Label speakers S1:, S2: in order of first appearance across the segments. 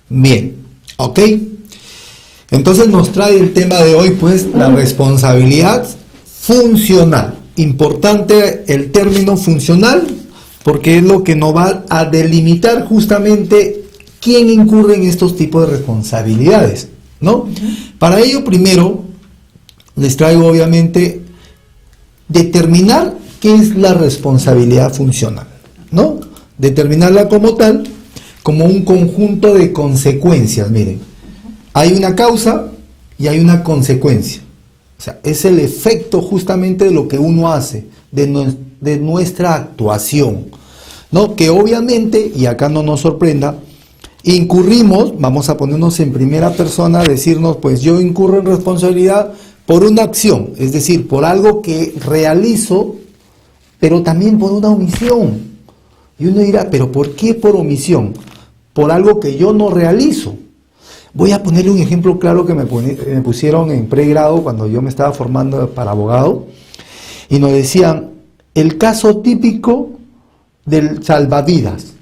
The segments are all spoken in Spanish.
S1: Bien, ok. Entonces nos trae el tema de hoy, pues, la responsabilidad funcional. Importante el término funcional, porque es lo que nos va a delimitar justamente quién incurre en estos tipos de responsabilidades, ¿no? Para ello, primero, les traigo, obviamente, determinar qué es la responsabilidad funcional, ¿no? Determinarla como tal, como un conjunto de consecuencias. Miren, hay una causa y hay una consecuencia. O sea, es el efecto justamente de lo que uno hace, de nuestra actuación, ¿no? Que obviamente, y acá no nos sorprenda, incurrimos, vamos a ponernos en primera persona, decirnos, pues yo incurro en responsabilidad por una acción, es decir, por algo que realizo, pero también por una omisión. Y uno dirá, ¿pero por qué por omisión? Por algo que yo no realizo. Voy a ponerle un ejemplo claro que me pusieron en pregrado cuando yo me estaba formando para abogado, y nos decían, el caso típico del salvavidas.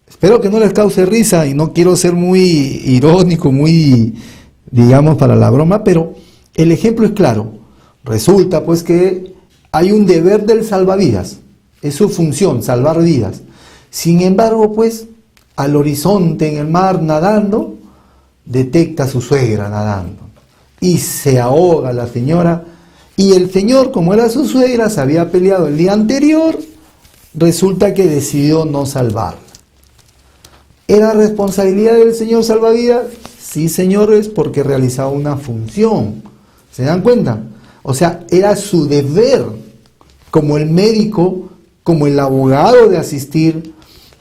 S1: Espero que no les cause risa y no quiero ser muy irónico, muy, digamos, para la broma, pero el ejemplo es claro. Resulta pues que hay un deber del salvavidas, es su función, salvar vidas. Sin embargo, pues, al horizonte en el mar nadando, detecta a su suegra nadando y se ahoga la señora, y el señor, como era su suegra, se había peleado el día anterior, resulta que decidió no salvarla. ¿Era responsabilidad del señor salvavidas? Sí, señores, porque realizaba una función. ¿Se dan cuenta? O sea, era su deber, como el médico, como el abogado, de asistir,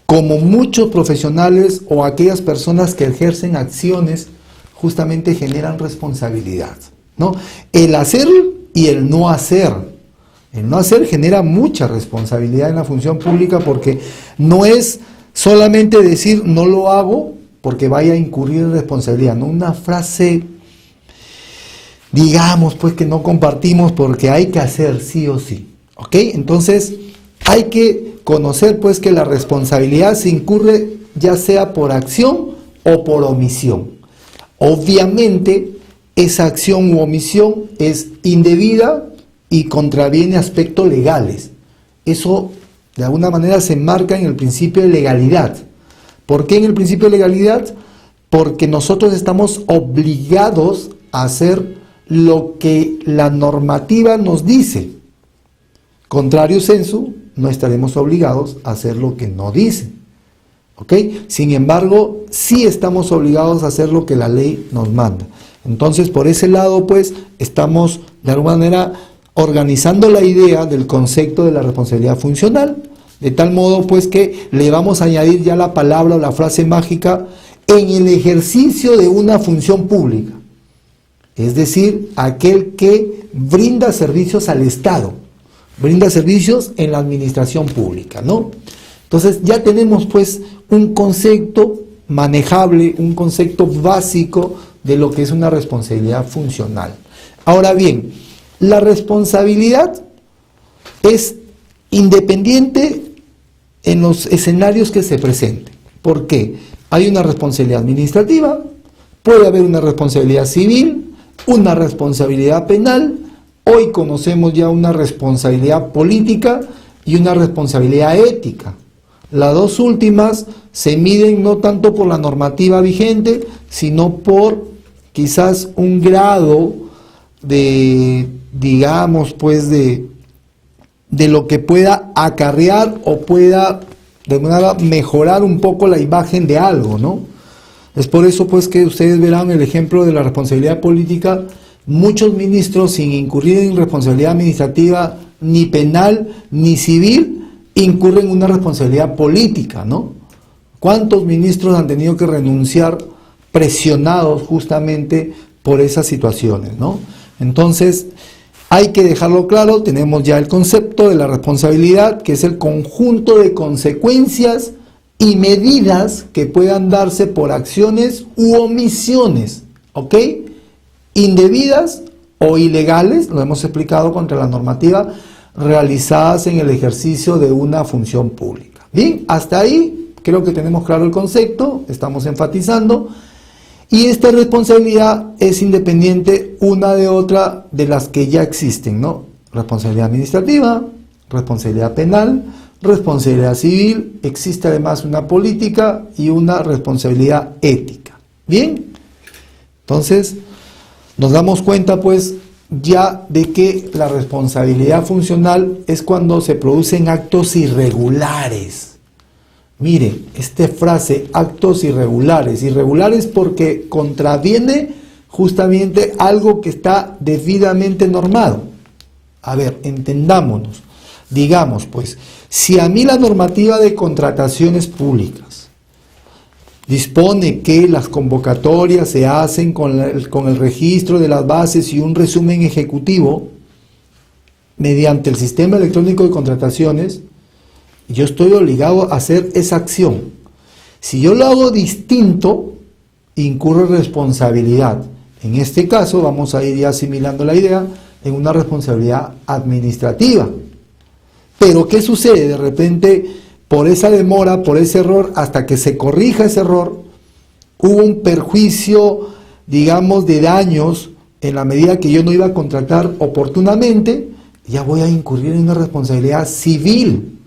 S1: como muchos profesionales o aquellas personas que ejercen acciones, justamente generan responsabilidad, ¿no? El hacer y el no hacer. El no hacer genera mucha responsabilidad en la función pública, porque no es solamente decir no lo hago porque vaya a incurrir en responsabilidad, no una frase, digamos, pues, que no compartimos porque hay que hacer sí o sí, ¿ok? Entonces hay que conocer pues que la responsabilidad se incurre ya sea por acción o por omisión. Obviamente esa acción u omisión es indebida y contraviene aspectos legales. Eso de alguna manera se enmarca en el principio de legalidad. ¿Por qué en el principio de legalidad? Porque nosotros estamos obligados a hacer lo que la normativa nos dice. Contrario sensu, no estaremos obligados a hacer lo que no dice. ¿Ok? Sin embargo, sí estamos obligados a hacer lo que la ley nos manda. Entonces, por ese lado, pues, estamos de alguna manera organizando la idea del concepto de la responsabilidad funcional, de tal modo, pues, que le vamos a añadir ya la palabra o la frase mágica en el ejercicio de una función pública. Es decir, aquel que brinda servicios al Estado, brinda servicios en la administración pública, ¿no? Entonces ya tenemos pues un concepto manejable, un concepto básico de lo que es una responsabilidad funcional. Ahora bien, la responsabilidad es independiente en los escenarios que se presenten. ¿Por qué? Hay una responsabilidad administrativa, puede haber una responsabilidad civil, una responsabilidad penal. Hoy conocemos ya una responsabilidad política y una responsabilidad ética. Las dos últimas se miden no tanto por la normativa vigente, sino por quizás un grado de, digamos, pues de lo que pueda acarrear o pueda de alguna manera mejorar un poco la imagen de algo, ¿no? Es por eso pues que ustedes verán el ejemplo de la responsabilidad política. Muchos ministros, sin incurrir en responsabilidad administrativa, ni penal, ni civil, incurren en una responsabilidad política, ¿no? ¿Cuántos ministros han tenido que renunciar presionados justamente por esas situaciones, ¿no? Entonces, hay que dejarlo claro, tenemos ya el concepto de la responsabilidad, que es el conjunto de consecuencias y medidas que puedan darse por acciones u omisiones, ¿ok? Indebidas o ilegales, lo hemos explicado, contra la normativa, realizadas en el ejercicio de una función pública. Bien, hasta ahí creo que tenemos claro el concepto, estamos enfatizando, y esta responsabilidad es independiente una de otra de las que ya existen, ¿no? Responsabilidad administrativa, responsabilidad penal, responsabilidad civil, existe además una política y una responsabilidad ética. ¿Bien? Entonces, nos damos cuenta pues ya de que la responsabilidad funcional es cuando se producen actos irregulares. Mire, esta frase, actos irregulares, irregulares porque contraviene justamente algo que está debidamente normado. A ver, entendámonos. Digamos, pues, si a mí la normativa de contrataciones públicas dispone que las convocatorias se hacen con el registro de las bases y un resumen ejecutivo mediante el sistema electrónico de contrataciones, yo estoy obligado a hacer esa acción. Si yo lo hago distinto, incurro en responsabilidad. En este caso, vamos a ir ya asimilando la idea, en una responsabilidad administrativa. Pero ¿qué sucede? De repente, por esa demora, por ese error, hasta que se corrija ese error, hubo un perjuicio, digamos, de daños en la medida que yo no iba a contratar oportunamente, ya voy a incurrir en una responsabilidad civil.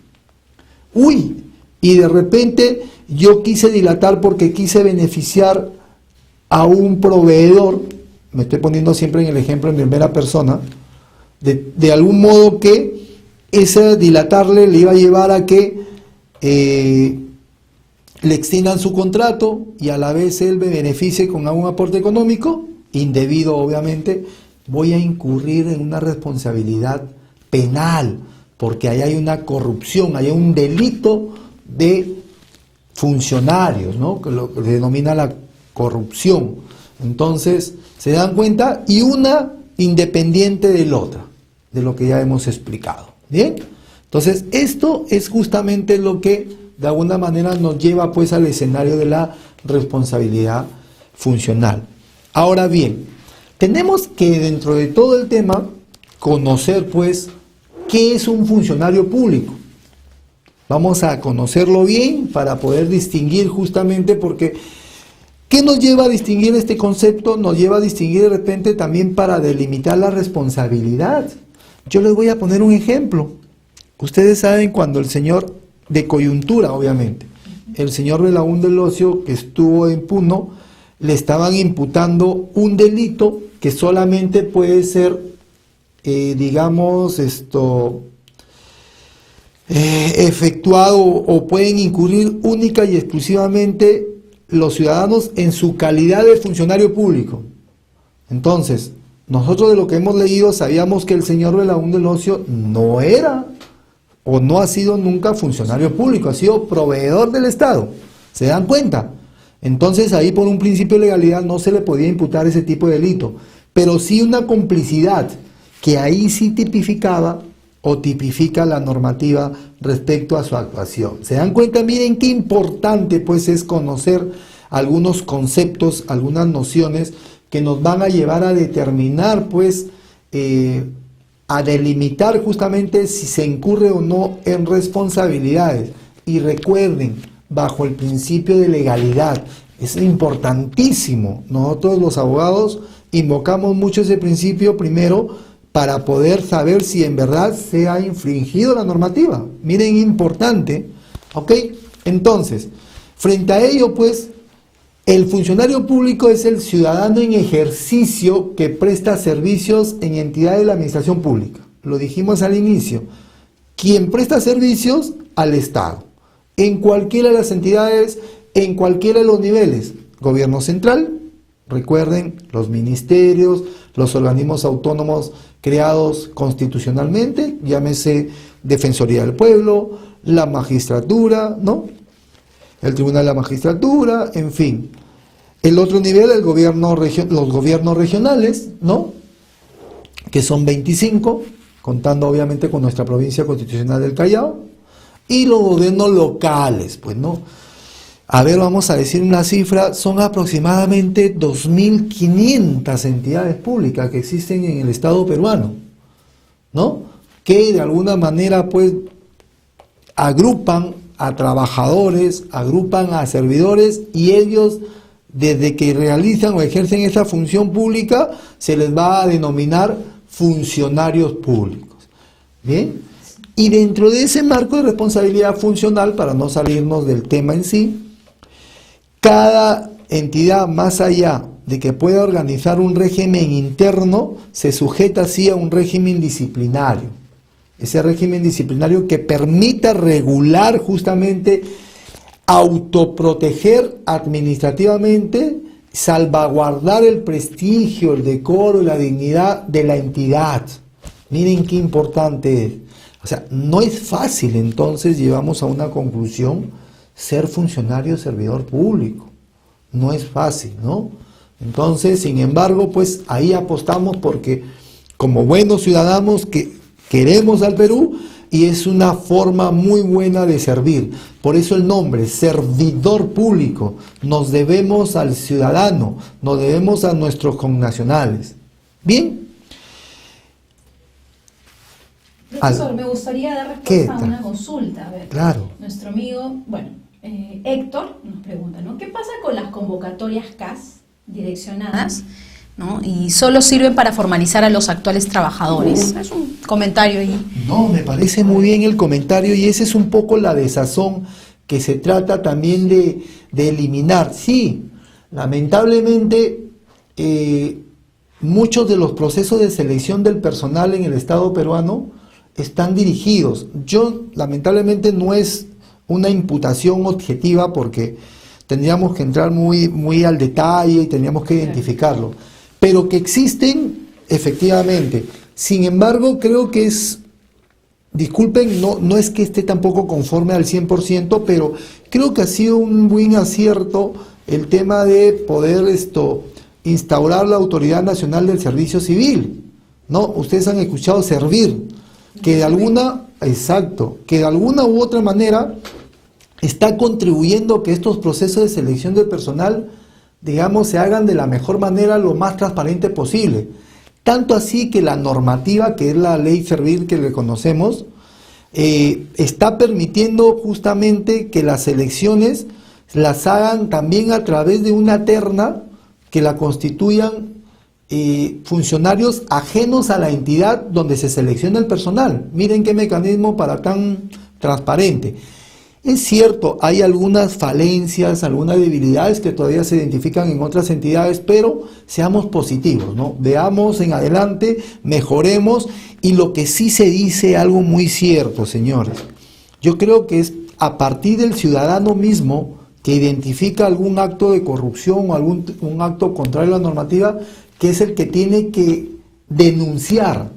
S1: Uy, y de repente yo quise dilatar porque quise beneficiar a un proveedor, me estoy poniendo siempre en el ejemplo en primera persona, de algún modo que ese dilatarle le iba a llevar a que le extiendan su contrato y a la vez él me beneficie con algún aporte económico, indebido obviamente, voy a incurrir en una responsabilidad penal, porque ahí hay una corrupción, hay un delito de funcionarios, ¿no? Que lo que se denomina la corrupción. Entonces, ¿se dan cuenta? Y una independiente de la otra, de lo que ya hemos explicado. ¿Bien? Entonces, esto es justamente lo que de alguna manera nos lleva pues al escenario de la responsabilidad funcional. Ahora bien, tenemos que dentro de todo el tema conocer pues qué es un funcionario público. Vamos a conocerlo bien para poder distinguir justamente porque ¿qué nos lleva a distinguir este concepto? Nos lleva a distinguir de repente también para delimitar la responsabilidad. Yo les voy a poner un ejemplo. Ustedes saben cuando el señor, de coyuntura obviamente, el señor Belaúnde Locio, que estuvo en Puno, le estaban imputando un delito que solamente puede ser, efectuado o pueden incurrir única y exclusivamente los ciudadanos en su calidad de funcionario público. Entonces, nosotros de lo que hemos leído sabíamos que el señor Belaúnde Locio no era o no ha sido nunca funcionario público, ha sido proveedor del Estado. ¿Se dan cuenta? Entonces ahí por un principio de legalidad no se le podía imputar ese tipo de delito, pero sí una complicidad que ahí sí tipificaba o tipifica la normativa respecto a su actuación. ¿Se dan cuenta? Miren qué importante pues es conocer algunos conceptos, algunas nociones que nos van a llevar a determinar pues a delimitar justamente si se incurre o no en responsabilidades. Y recuerden, bajo el principio de legalidad, es importantísimo. Nosotros los abogados invocamos mucho ese principio primero para poder saber si en verdad se ha infringido la normativa. Miren, importante, ¿ok? Entonces, frente a ello, pues, el funcionario público es el ciudadano en ejercicio que presta servicios en entidades de la administración pública. Lo dijimos al inicio. Quien presta servicios al Estado, en cualquiera de las entidades, en cualquiera de los niveles. Gobierno central, recuerden, los ministerios, los organismos autónomos creados constitucionalmente, llámese Defensoría del Pueblo, la magistratura, ¿no? El Tribunal de la Magistratura, en fin. El otro nivel, los gobiernos regionales, ¿no? Que son 25, contando obviamente con nuestra provincia constitucional del Callao, y los gobiernos locales, pues, ¿no? A ver, vamos a decir una cifra, son aproximadamente 2.500 entidades públicas que existen en el Estado peruano, ¿no? Que de alguna manera, pues, agrupan a trabajadores, agrupan a servidores y ellos, desde que realizan o ejercen esa función pública, se les va a denominar funcionarios públicos. ¿Bien? Y dentro de ese marco de responsabilidad funcional, para no salirnos del tema en sí, cada entidad, más allá de que pueda organizar un régimen interno, se sujeta así a un régimen disciplinario. Ese régimen disciplinario que permita regular justamente, autoproteger administrativamente, salvaguardar el prestigio, el decoro y la dignidad de la entidad. Miren qué importante es. O sea, no es fácil, entonces llegamos a una conclusión, ser funcionario servidor público. No es fácil, ¿no? Entonces, sin embargo, pues ahí apostamos porque como buenos ciudadanos que queremos al Perú, y es una forma muy buena de servir. Por eso el nombre, servidor público. Nos debemos al ciudadano, nos debemos a nuestros connacionales. ¿Bien?
S2: Profesor, me gustaría dar respuesta a una consulta. A ver,
S1: claro.
S2: Nuestro amigo, Héctor nos pregunta, ¿no? ¿Qué pasa con las convocatorias CAS direccionadas, ¿no? Y solo sirven para formalizar a los actuales trabajadores? Es un comentario ahí.
S1: No, me parece muy bien el comentario y esa es un poco la desazón que se trata también de eliminar. Sí, lamentablemente muchos de los procesos de selección del personal en el Estado peruano están dirigidos. Yo, lamentablemente, no es una imputación objetiva porque tendríamos que entrar muy al detalle y tendríamos que identificarlo. Pero que existen, efectivamente. Sin embargo, creo que es, disculpen, no es que esté tampoco conforme al 100%, pero creo que ha sido un buen acierto el tema de poder instaurar la Autoridad Nacional del Servicio Civil, ¿no? Ustedes han escuchado servir, que de alguna, exacto, que de alguna u otra manera está contribuyendo a que estos procesos de selección de personal, digamos, se hagan de la mejor manera, lo más transparente posible. Tanto así que la normativa, que es la ley Servir que le conocemos, está permitiendo justamente que las elecciones las hagan también a través de una terna que la constituyan funcionarios ajenos a la entidad donde se selecciona el personal. Miren qué mecanismo para tan transparente. Es cierto, hay algunas falencias, algunas debilidades que todavía se identifican en otras entidades, pero seamos positivos, ¿no? Veamos en adelante, mejoremos, y lo que sí se dice, algo muy cierto, señores. Yo creo que es a partir del ciudadano mismo que identifica algún acto de corrupción o un acto contrario a la normativa, que es el que tiene que denunciar,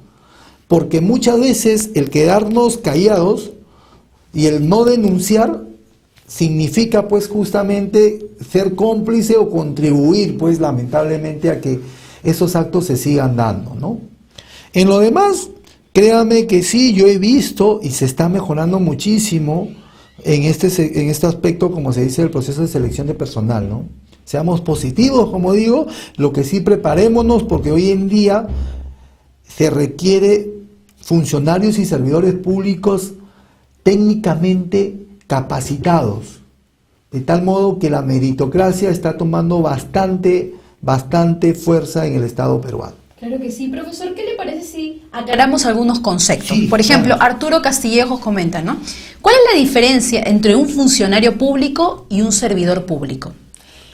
S1: porque muchas veces el quedarnos callados y el no denunciar significa pues justamente ser cómplice o contribuir pues lamentablemente a que esos actos se sigan dando, ¿no? En lo demás, créame que sí, yo he visto y se está mejorando muchísimo en este aspecto, como se dice, el proceso de selección de personal, ¿no? Seamos positivos, como digo, lo que sí preparémonos, porque hoy en día se requiere funcionarios y servidores públicos técnicamente capacitados, de tal modo que la meritocracia está tomando bastante fuerza en el Estado peruano.
S2: Claro que sí, profesor. ¿Qué le parece si aclaramos algunos conceptos?
S1: Sí,
S2: por ejemplo,
S1: claro.
S2: Arturo Castillejos comenta, ¿no? ¿Cuál es la diferencia entre un funcionario público y un servidor público?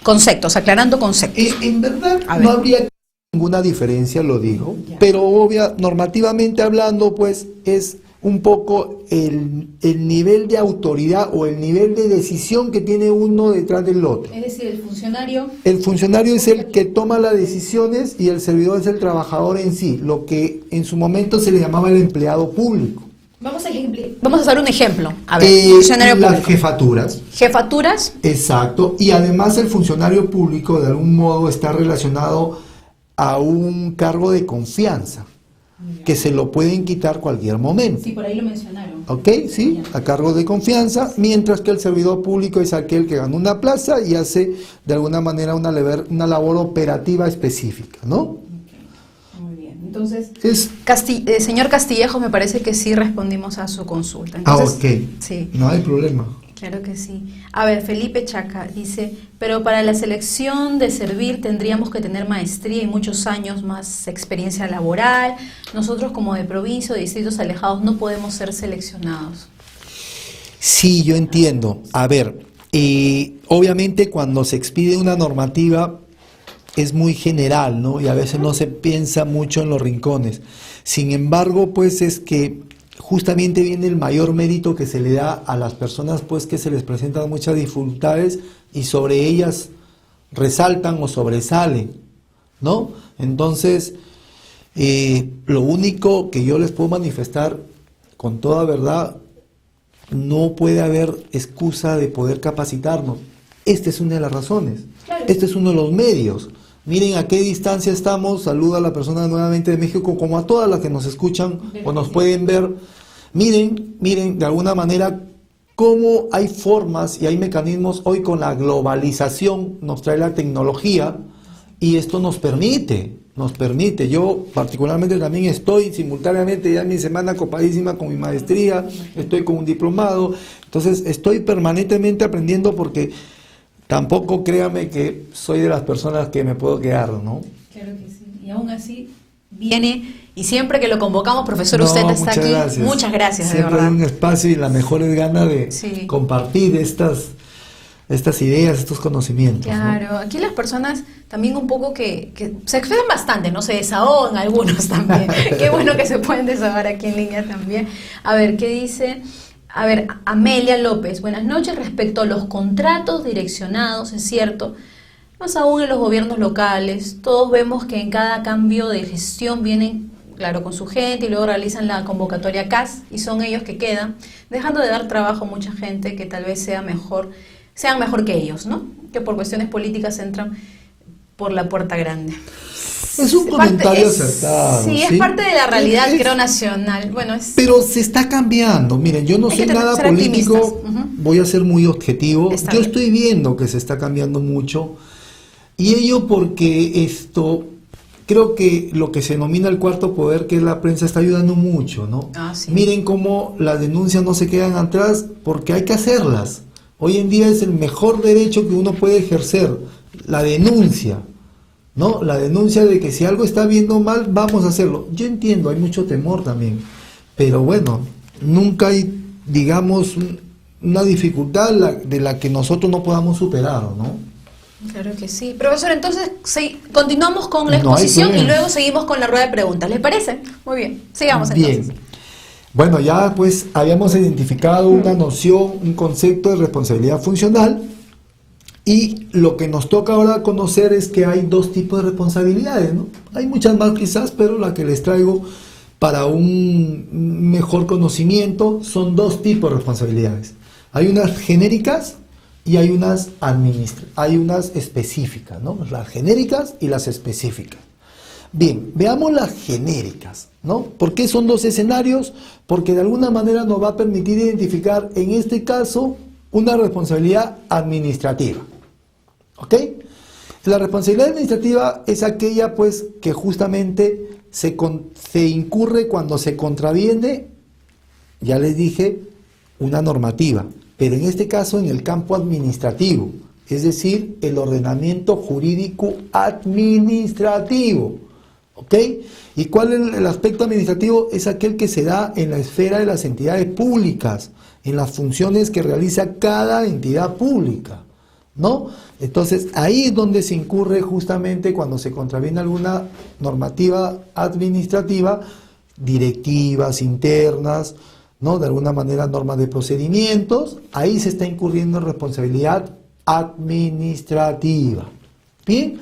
S2: Conceptos, aclarando conceptos.
S1: En verdad no habría ninguna diferencia, lo digo, pero normativamente hablando, pues es un poco el nivel de autoridad o el nivel de decisión que tiene uno detrás del otro.
S2: Es decir, el funcionario...
S1: El funcionario es el que toma las decisiones y el servidor es el trabajador en sí, lo que en su momento se le llamaba el empleado público.
S2: Vamos a hacer un ejemplo. A ver, funcionario
S1: las
S2: público.
S1: jefaturas.
S2: Jefaturas.
S1: Exacto, y además el funcionario público de algún modo está relacionado a un cargo de confianza, que se lo pueden quitar cualquier momento.
S2: Sí, por ahí lo mencionaron.
S1: ¿Ok? Sí, a cargo de confianza, mientras que el servidor público es aquel que gana una plaza y hace de alguna manera una labor operativa específica, ¿no?
S2: Okay. Muy bien. Entonces, señor Castillejos, me parece que sí respondimos a su consulta. Entonces,
S1: ok,
S2: sí.
S1: No hay problema.
S2: Claro que sí. A ver, Felipe Chaca dice, pero para la selección de servir tendríamos que tener maestría y muchos años más experiencia laboral. Nosotros como de provincia o de distritos alejados no podemos ser seleccionados.
S1: Sí, yo entiendo. A ver, obviamente cuando se expide una normativa es muy general, ¿no? Y a veces no se piensa mucho en los rincones. Sin embargo, pues es que justamente viene el mayor mérito que se le da a las personas, pues que se les presentan muchas dificultades y sobre ellas resaltan o sobresalen, ¿no? Entonces, lo único que yo les puedo manifestar con toda verdad, no puede haber excusa de poder capacitarnos. Esta es una de las razones, claro. Este es uno de los medios. Miren a qué distancia estamos. Saludo a la persona nuevamente de México, como a todas las que nos escuchan o nos pueden ver. Miren, de alguna manera, cómo hay formas y hay mecanismos hoy con la globalización, nos trae la tecnología y esto nos permite. Yo particularmente también estoy simultáneamente ya en mi semana copadísima con mi maestría, estoy con un diplomado, entonces estoy permanentemente aprendiendo porque tampoco créame que soy de las personas que me puedo quedar, ¿no?
S2: Claro que sí, y aún así viene y siempre que lo convocamos, profesor, usted está aquí.
S1: Gracias.
S2: Muchas gracias,
S1: siempre
S2: de verdad.
S1: Hay un espacio y la mejor es ganas de compartir estas ideas, estos conocimientos.
S2: Claro, ¿no? Aquí las personas también un poco que se expresan bastante, ¿no? Se desahogan algunos también. Qué bueno que se pueden desahogar aquí en línea también. A ver, ¿qué dice? A ver, Amelia López, buenas noches. Respecto a los contratos direccionados, es cierto, más aún en los gobiernos locales, todos vemos que en cada cambio de gestión vienen, claro, con su gente y luego realizan la convocatoria CAS y son ellos que quedan, dejando de dar trabajo a mucha gente que tal vez sean mejor que ellos, ¿no? Que por cuestiones políticas entran por la puerta grande.
S1: Es un comentario acertado.
S2: Sí, es parte de la realidad, creo, nacional. Bueno,
S1: pero se está cambiando. Miren, yo no soy nada político, voy a ser muy objetivo. Yo estoy viendo que se está cambiando mucho. Y ello porque creo que lo que se denomina el cuarto poder, que es la prensa, está ayudando mucho, ¿no? Sí. Miren cómo las denuncias no se quedan atrás porque hay que hacerlas. Hoy en día es el mejor derecho que uno puede ejercer, la denuncia, ¿no? La denuncia de que si algo está viendo mal, vamos a hacerlo. Yo entiendo, hay mucho temor también, pero bueno, nunca hay, digamos, una dificultad de la que nosotros no podamos superar, ¿no?
S2: Claro que sí. Profesor, entonces continuamos con la exposición y luego seguimos con la rueda de preguntas. ¿Les parece? Muy bien, sigamos entonces.
S1: Bien. Bueno, ya pues habíamos identificado una noción, un concepto de responsabilidad funcional y lo que nos toca ahora conocer es que hay dos tipos de responsabilidades, ¿no? Hay muchas más quizás, pero la que les traigo para un mejor conocimiento son dos tipos de responsabilidades. Hay unas genéricas y hay unas específicas, ¿no? Las genéricas y las específicas. Bien, veamos las genéricas, ¿no? ¿Por qué son dos escenarios? Porque de alguna manera nos va a permitir identificar, en este caso, una responsabilidad administrativa, ¿ok? La responsabilidad administrativa es aquella, pues, que justamente se incurre cuando se contraviene, ya les dije, una normativa, pero en este caso en el campo administrativo, es decir, el ordenamiento jurídico administrativo. ¿Ok? ¿Y cuál es el aspecto administrativo? Es aquel que se da en la esfera de las entidades públicas, en las funciones que realiza cada entidad pública, ¿no? Entonces, ahí es donde se incurre justamente cuando se contraviene alguna normativa administrativa, directivas internas, ¿no? De alguna manera normas de procedimientos, ahí se está incurriendo en responsabilidad administrativa. ¿Bien?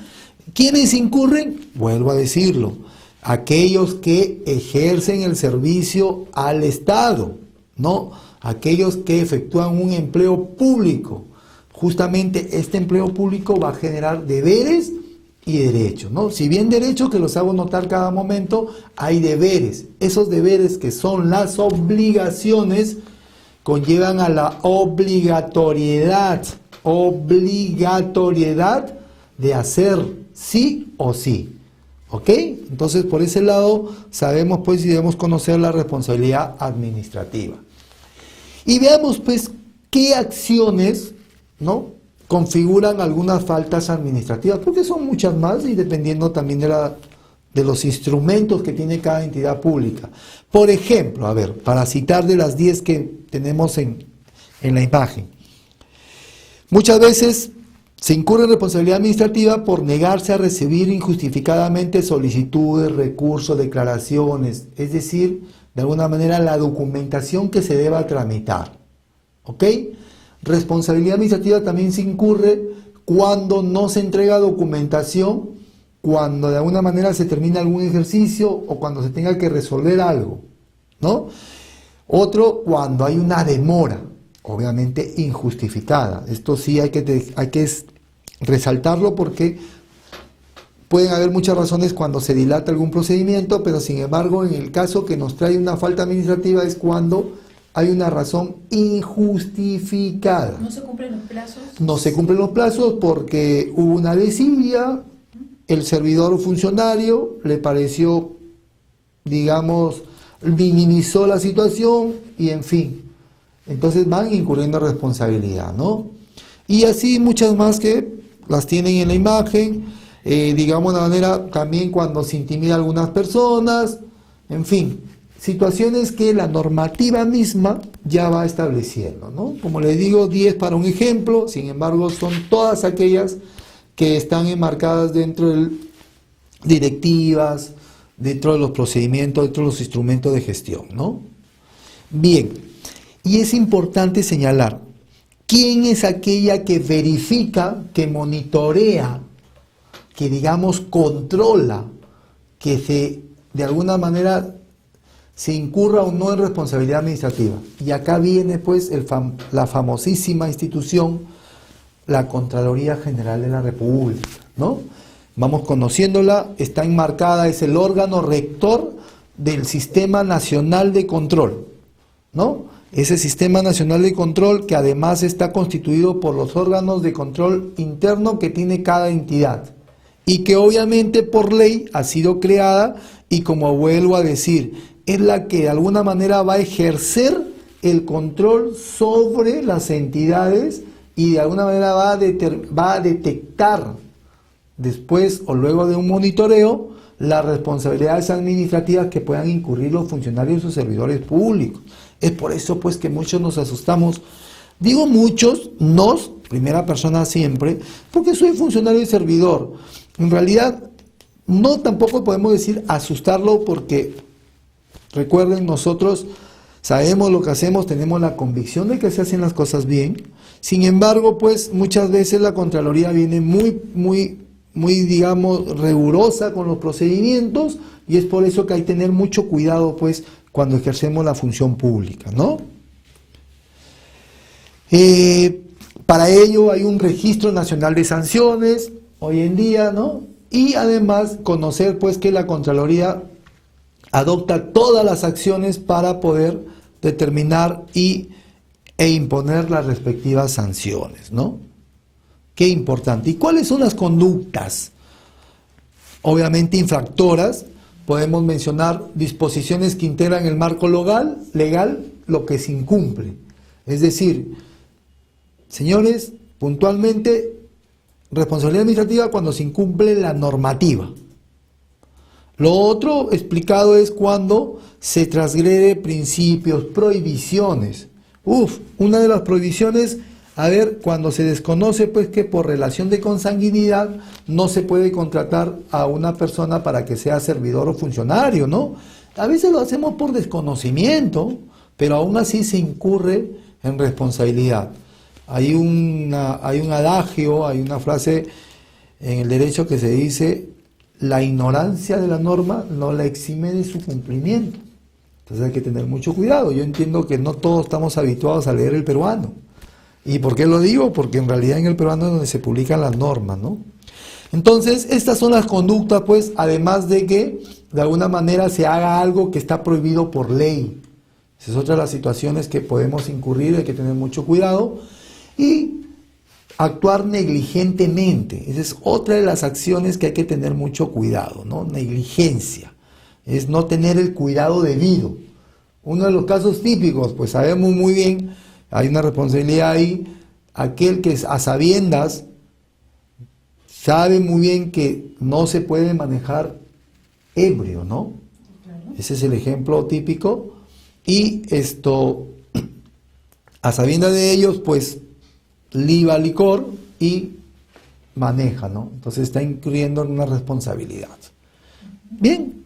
S1: ¿Quiénes incurren? Vuelvo a decirlo, aquellos que ejercen el servicio al Estado, ¿no? Aquellos que efectúan un empleo público. Justamente este empleo público va a generar deberes y derechos, ¿no? Si bien derechos, que los hago notar cada momento, hay deberes. Esos deberes, que son las obligaciones, conllevan a la obligatoriedad de hacer sí o sí, ¿ok? Entonces, por ese lado, sabemos pues y debemos conocer la responsabilidad administrativa. Y veamos pues ¿qué acciones, ¿no?, configuran algunas faltas administrativas? Porque son muchas más y dependiendo también de los instrumentos que tiene cada entidad pública. Por ejemplo, a ver, para citar de las 10 que tenemos en la imagen. Muchas veces se incurre en responsabilidad administrativa por negarse a recibir injustificadamente solicitudes, recursos, declaraciones, es decir, de alguna manera la documentación que se deba tramitar. ¿Ok? Responsabilidad administrativa también se incurre cuando no se entrega documentación, cuando de alguna manera se termina algún ejercicio o cuando se tenga que resolver algo, ¿no? Otro, cuando hay una demora, obviamente injustificada. Esto sí hay que resaltarlo porque pueden haber muchas razones cuando se dilata algún procedimiento, pero sin embargo en el caso que nos trae una falta administrativa es cuando hay una razón injustificada.
S2: ¿No se cumplen los plazos?
S1: No se cumplen los plazos porque hubo una desidia, el servidor o funcionario le pareció, digamos, minimizó la situación y en fin. Entonces van incurriendo responsabilidad, ¿no? Y así muchas más que las tienen en la imagen, digamos de manera también cuando se intimida a algunas personas, en fin, situaciones que la normativa misma ya va estableciendo, ¿no? Como les digo, 10 para un ejemplo, sin embargo son todas aquellas que están enmarcadas dentro de directivas, dentro de los procedimientos, dentro de los instrumentos de gestión, ¿no? Bien, y es importante señalar, ¿quién es aquella que verifica, que monitorea, que digamos controla, que de alguna manera se incurra o no en responsabilidad administrativa? Y acá viene pues la famosísima institución, la Contraloría General de la República, ¿no? Vamos conociéndola, está enmarcada, es el órgano rector del Sistema Nacional de Control, ¿no? Ese Sistema Nacional de Control que además está constituido por los órganos de control interno que tiene cada entidad y que obviamente por ley ha sido creada y, como vuelvo a decir, es la que de alguna manera va a ejercer el control sobre las entidades y de alguna manera va a detectar después o luego de un monitoreo las responsabilidades administrativas que puedan incurrir los funcionarios o servidores públicos. Es por eso pues que muchos nos asustamos. Digo muchos, nos, primera persona siempre, porque soy funcionario y servidor. En realidad, no tampoco podemos decir asustarlo porque, recuerden, nosotros sabemos lo que hacemos, tenemos la convicción de que se hacen las cosas bien. Sin embargo, pues muchas veces la Contraloría viene muy, digamos, rigurosa con los procedimientos y es por eso que hay que tener mucho cuidado, pues, cuando ejercemos la función pública, ¿no? Para ello hay un registro nacional de sanciones hoy en día, ¿no? Y además conocer, pues, que la Contraloría adopta todas las acciones para poder determinar e imponer las respectivas sanciones, ¿no? Qué importante. ¿Y cuáles son las conductas? Obviamente infractoras. Podemos mencionar disposiciones que integran el marco legal, lo que se incumple. Es decir, señores, puntualmente, responsabilidad administrativa cuando se incumple la normativa. Lo otro explicado es cuando se transgrede principios, prohibiciones. Una de las prohibiciones, cuando se desconoce pues que por relación de consanguinidad no se puede contratar a una persona para que sea servidor o funcionario, ¿no? A veces lo hacemos por desconocimiento, pero aún así se incurre en responsabilidad. Hay un adagio, hay una frase en el derecho que se dice: la ignorancia de la norma no la exime de su cumplimiento. Entonces hay que tener mucho cuidado. Yo entiendo que no todos estamos habituados a leer el peruano. ¿Y por qué lo digo? Porque en realidad en el peruano es donde se publican las normas, ¿no? Entonces, estas son las conductas, pues, además de que de alguna manera se haga algo que está prohibido por ley. Esa es otra de las situaciones que podemos incurrir, hay que tener mucho cuidado. Y actuar negligentemente, esa es otra de las acciones que hay que tener mucho cuidado, ¿no? Negligencia, es no tener el cuidado debido. Uno de los casos típicos, pues sabemos muy bien Hay una responsabilidad ahí, aquel que a sabiendas sabe muy bien que no se puede manejar ebrio, ¿no?
S2: Claro.
S1: Ese es el ejemplo típico. Y a sabiendas de ellos, pues liba licor y maneja, ¿no? Entonces está incurriendo en una responsabilidad. Bien.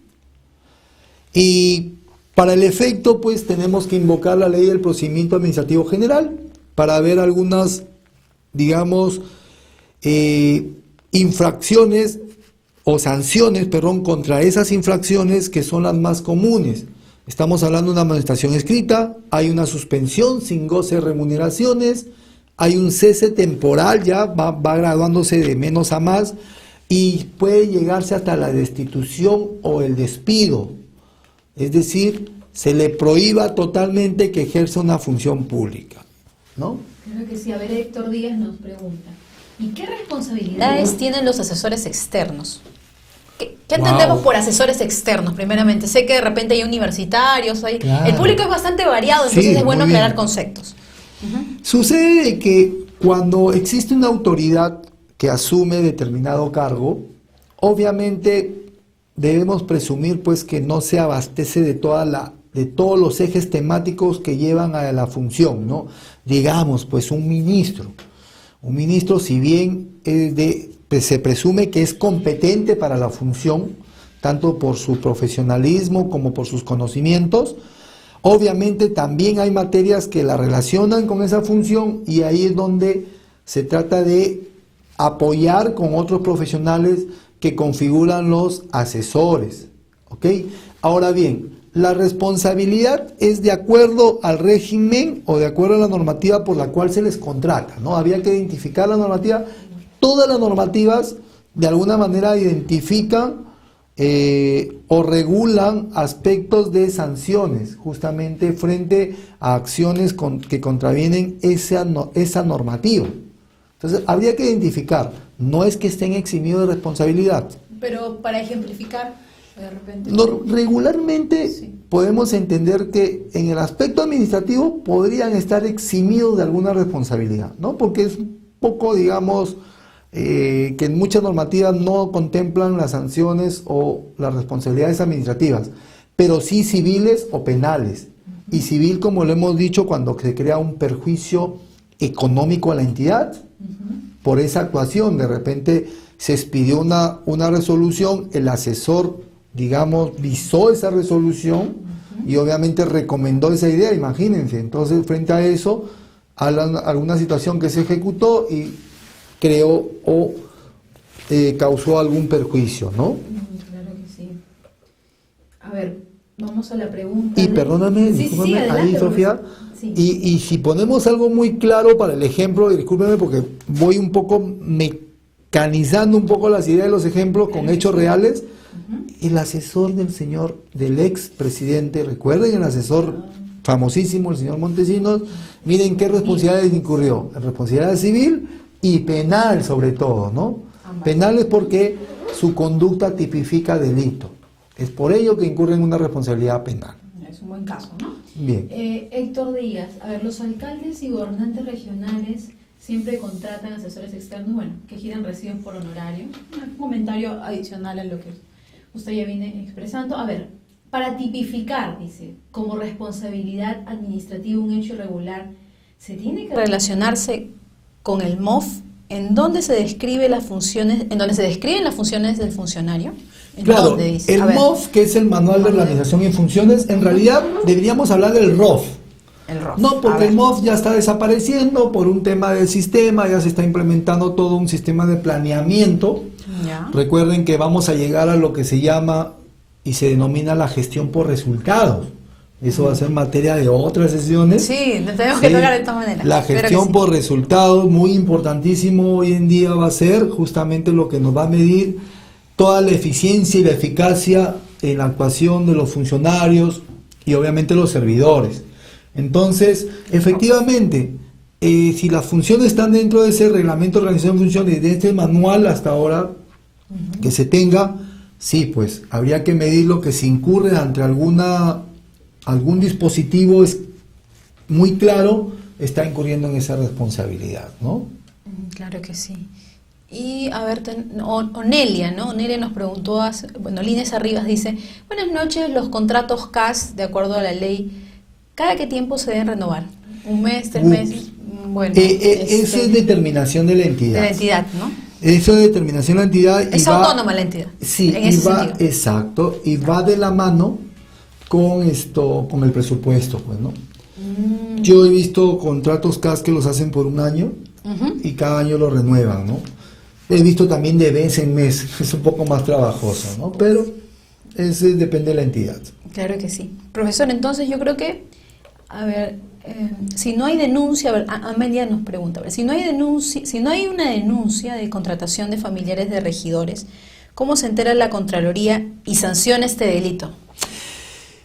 S1: Y para el efecto, pues tenemos que invocar la ley del procedimiento administrativo general para ver algunas, digamos, infracciones o sanciones, perdón, contra esas infracciones que son las más comunes. Estamos hablando de una amonestación escrita, hay una suspensión sin goce de remuneraciones, hay un cese temporal, ya va graduándose de menos a más, y puede llegarse hasta la destitución o el despido. Es decir, se le prohíba totalmente que ejerza una función pública, ¿no?
S2: Claro que sí. A ver, Héctor Díaz nos pregunta, ¿y qué responsabilidades tienen los asesores externos? ¿Qué entendemos por asesores externos, primeramente? Sé que de repente hay universitarios,
S1: Claro.
S2: El público es bastante variado, entonces
S1: Sí,
S2: es bueno
S1: muy bien.
S2: aclarar conceptos.
S1: Sucede que cuando existe una autoridad que asume determinado cargo, obviamente debemos presumir pues que no se abastece de todos los ejes temáticos que llevan a la función, ¿no? Digamos, pues un ministro, si bien se presume que es competente para la función, tanto por su profesionalismo como por sus conocimientos, obviamente también hay materias que la relacionan con esa función y ahí es donde se trata de apoyar con otros profesionales que configuran los asesores, ¿ok? Ahora bien, la responsabilidad es de acuerdo al régimen o de acuerdo a la normativa por la cual se les contrata, ¿no? Había que identificar la normativa. Todas las normativas de alguna manera identifican o regulan aspectos de sanciones, justamente frente a acciones que contravienen esa normativa. Entonces, habría que identificar, no es que estén eximidos de responsabilidad.
S2: Pero para ejemplificar, de repente...
S1: Regularmente
S2: Sí.
S1: podemos entender que en el aspecto administrativo podrían estar eximidos de alguna responsabilidad, ¿no? Porque es un poco, digamos, que en muchas normativas no contemplan las sanciones o las responsabilidades administrativas, pero sí civiles o penales. Y civil, como lo hemos dicho, cuando se crea un perjuicio económico a la entidad por esa actuación. De repente se expidió una resolución, el asesor, digamos, visó esa resolución y obviamente recomendó esa idea, imagínense. Entonces, frente a eso, alguna situación que se ejecutó y creó o causó algún perjuicio, ¿no?
S2: Claro que sí. A ver, vamos a la pregunta.
S1: Y perdóname,
S2: Sí,
S1: discúlpame,
S2: adelante,
S1: ahí, Sofía.
S2: Sí.
S1: Y si ponemos algo muy claro para el ejemplo, y discúlpeme porque voy un poco mecanizando un poco las ideas de los ejemplos con hechos reales. El asesor del ex presidente, recuerden el asesor famosísimo, el señor Montesinos, miren qué responsabilidades incurrió, responsabilidad civil y penal sobre todo, ¿no? Penal es porque su conducta tipifica delito, es por ello que incurre en una responsabilidad penal.
S2: Es un buen caso, ¿no?
S1: Bien.
S2: Héctor Díaz, a ver, los alcaldes y gobernantes regionales siempre contratan asesores externos, bueno, que giran recibos por honorario. Un comentario adicional a lo que usted ya viene expresando. A ver, para tipificar, dice, como responsabilidad administrativa un hecho irregular, ¿se tiene que relacionarse con el MOF en donde se describe las funciones, en donde se describen las funciones del funcionario?
S1: Claro,
S2: ¿Dónde dice?
S1: el MOF, que es el Manual de Organización y Funciones, en realidad deberíamos hablar del ROF.
S2: El ROF.
S1: No, porque el MOF ya está desapareciendo por un tema del sistema, ya se está implementando todo un sistema de planeamiento.
S2: Ya.
S1: Recuerden que vamos a llegar a lo que se llama y se denomina la gestión por resultados. Eso va a ser materia de otras sesiones.
S2: Sí, tenemos que tocar de esta manera.
S1: La
S2: Espero
S1: gestión
S2: que sí.
S1: por resultados, muy importantísimo hoy en día, va a ser justamente lo que nos va a medir toda la eficiencia y la eficacia en la actuación de los funcionarios y obviamente los servidores. Entonces, efectivamente, si las funciones están dentro de ese reglamento de organización de funciones, de este manual hasta ahora que se tenga, sí, pues habría que medir lo que se incurre ante algún dispositivo es muy claro, está incurriendo en esa responsabilidad, ¿no?
S2: Claro que sí. Y a ver, Onelia, ¿no? Onelia nos preguntó, Lines Arribas dice, buenas noches, los contratos CAS, de acuerdo a la ley, ¿cada qué tiempo se deben renovar? ¿Un mes, 3 meses? Bueno,
S1: eso es determinación de la entidad.
S2: De la entidad, ¿no?
S1: Eso es determinación de la entidad.
S2: Es autónoma la entidad.
S1: Sí,
S2: en ese sentido.
S1: Exacto, y va de la mano con el presupuesto, pues, ¿no? Yo he visto contratos CAS que los hacen por un año y cada año lo renuevan, ¿no? He visto también de mes en mes, es un poco más trabajoso, ¿no? Pero ese depende de la entidad.
S2: Claro que sí. Profesor, entonces yo creo que, a ver, si no hay denuncia, a ver, Amelia nos pregunta, a ver, si no hay una denuncia de contratación de familiares de regidores, ¿cómo se entera la Contraloría y sanciona este delito?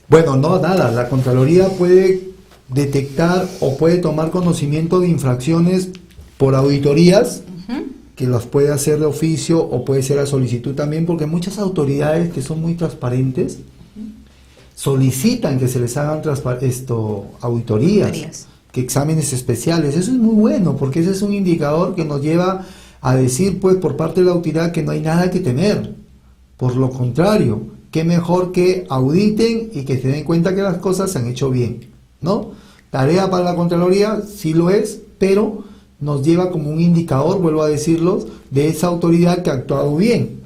S1: Bueno, no, nada, la Contraloría puede detectar o puede tomar conocimiento de infracciones por auditorías, que las puede hacer de oficio o puede ser a solicitud también, porque muchas autoridades que son muy transparentes solicitan que se les hagan auditorías, que exámenes especiales. Eso es muy bueno, porque ese es un indicador que nos lleva a decir, pues, por parte de la autoridad que no hay nada que temer. Por lo contrario, qué mejor que auditen y que se den cuenta que las cosas se han hecho bien, ¿no? Tarea para la Contraloría, sí lo es, pero nos lleva como un indicador, vuelvo a decirlo, de esa autoridad que ha actuado bien.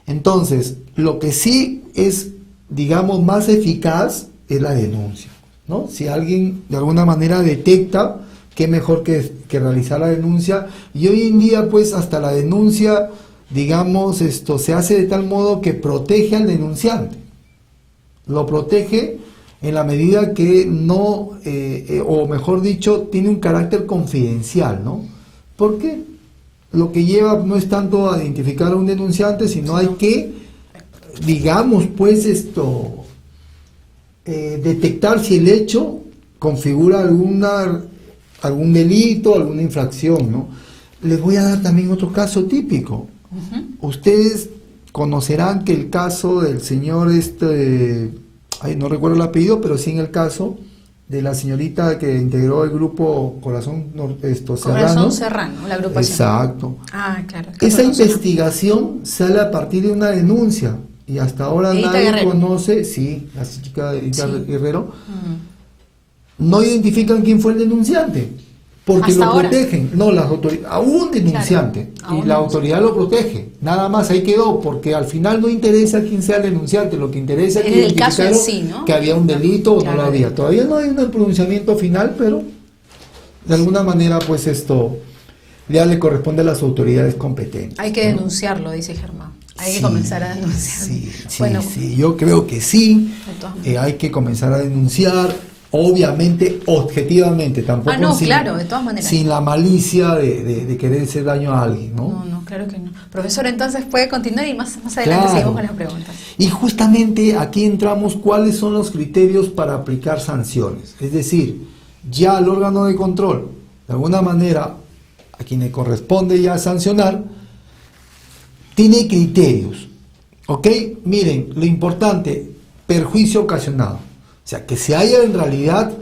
S1: Entonces, lo que sí es, digamos, más eficaz es la denuncia, ¿no? Si alguien de alguna manera detecta, qué mejor que realizar la denuncia. Y hoy en día, pues, hasta la denuncia, digamos, se hace de tal modo que protege al denunciante. Lo protege en la medida que no, o mejor dicho, tiene un carácter confidencial, ¿no? Porque lo que lleva no es tanto a identificar a un denunciante, sino hay que, digamos, pues, detectar si el hecho configura algún delito, alguna infracción, ¿no? Les voy a dar también otro caso típico. Ustedes conocerán que el caso del señor no recuerdo el apellido, pero sí en el caso de la señorita que integró el grupo Corazón
S2: Serrano, la agrupación.
S1: Exacto.
S2: Ah, claro.
S1: Esa investigación sale a partir de una denuncia y hasta ahora nadie conoce, sí, la chica Edita Guerrero, no identifican quién fue el denunciante. Porque
S2: hasta
S1: lo
S2: ahora
S1: protegen, no, las autoridades, a un denunciante, y la autoridad lo protege, nada más, ahí quedó, porque al final no interesa quién sea el denunciante, lo que interesa es que identificaron ¿no? que había un delito o no lo había. Todavía no hay un pronunciamiento final, pero de alguna manera, pues ya le corresponde a las autoridades competentes.
S2: Hay que denunciarlo, dice Germán. Hay que comenzar a denunciar.
S1: Sí, yo creo que sí, hay que comenzar a denunciar. Obviamente, objetivamente, tampoco
S2: de todas maneras.
S1: Sin la malicia de querer hacer daño a alguien, ¿no?
S2: No, claro que no. Profesor, entonces puede continuar y más adelante seguimos con las preguntas.
S1: Y justamente aquí entramos cuáles son los criterios para aplicar sanciones. Es decir, ya el órgano de control, de alguna manera, a quien le corresponde ya sancionar, tiene criterios, ¿ok? Miren, lo importante, perjuicio ocasionado. O sea, que se haya en realidad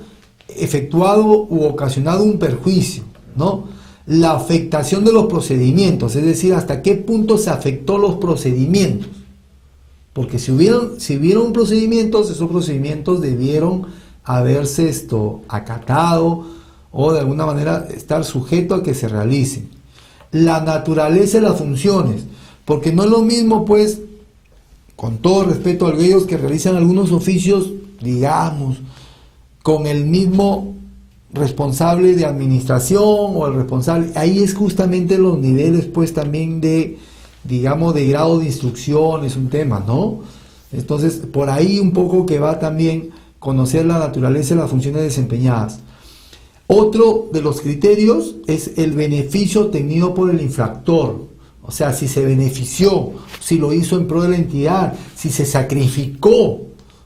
S1: efectuado u ocasionado un perjuicio, ¿no? La afectación de los procedimientos, es decir, hasta qué punto se afectó los procedimientos. Porque si hubieron procedimientos, esos procedimientos debieron haberse acatado o de alguna manera estar sujeto a que se realicen. La naturaleza de las funciones, porque no es lo mismo, pues, con todo respeto a aquellos que realizan algunos oficios, digamos, con el mismo responsable de administración o el responsable, ahí es justamente los niveles, pues, también de, digamos, de grado de instrucción, es un tema, ¿no? Entonces, por ahí un poco que va también conocer la naturaleza de las funciones desempeñadas. Otro de los criterios es el beneficio obtenido por el infractor, o sea, si se benefició, si lo hizo en pro de la entidad, si se sacrificó.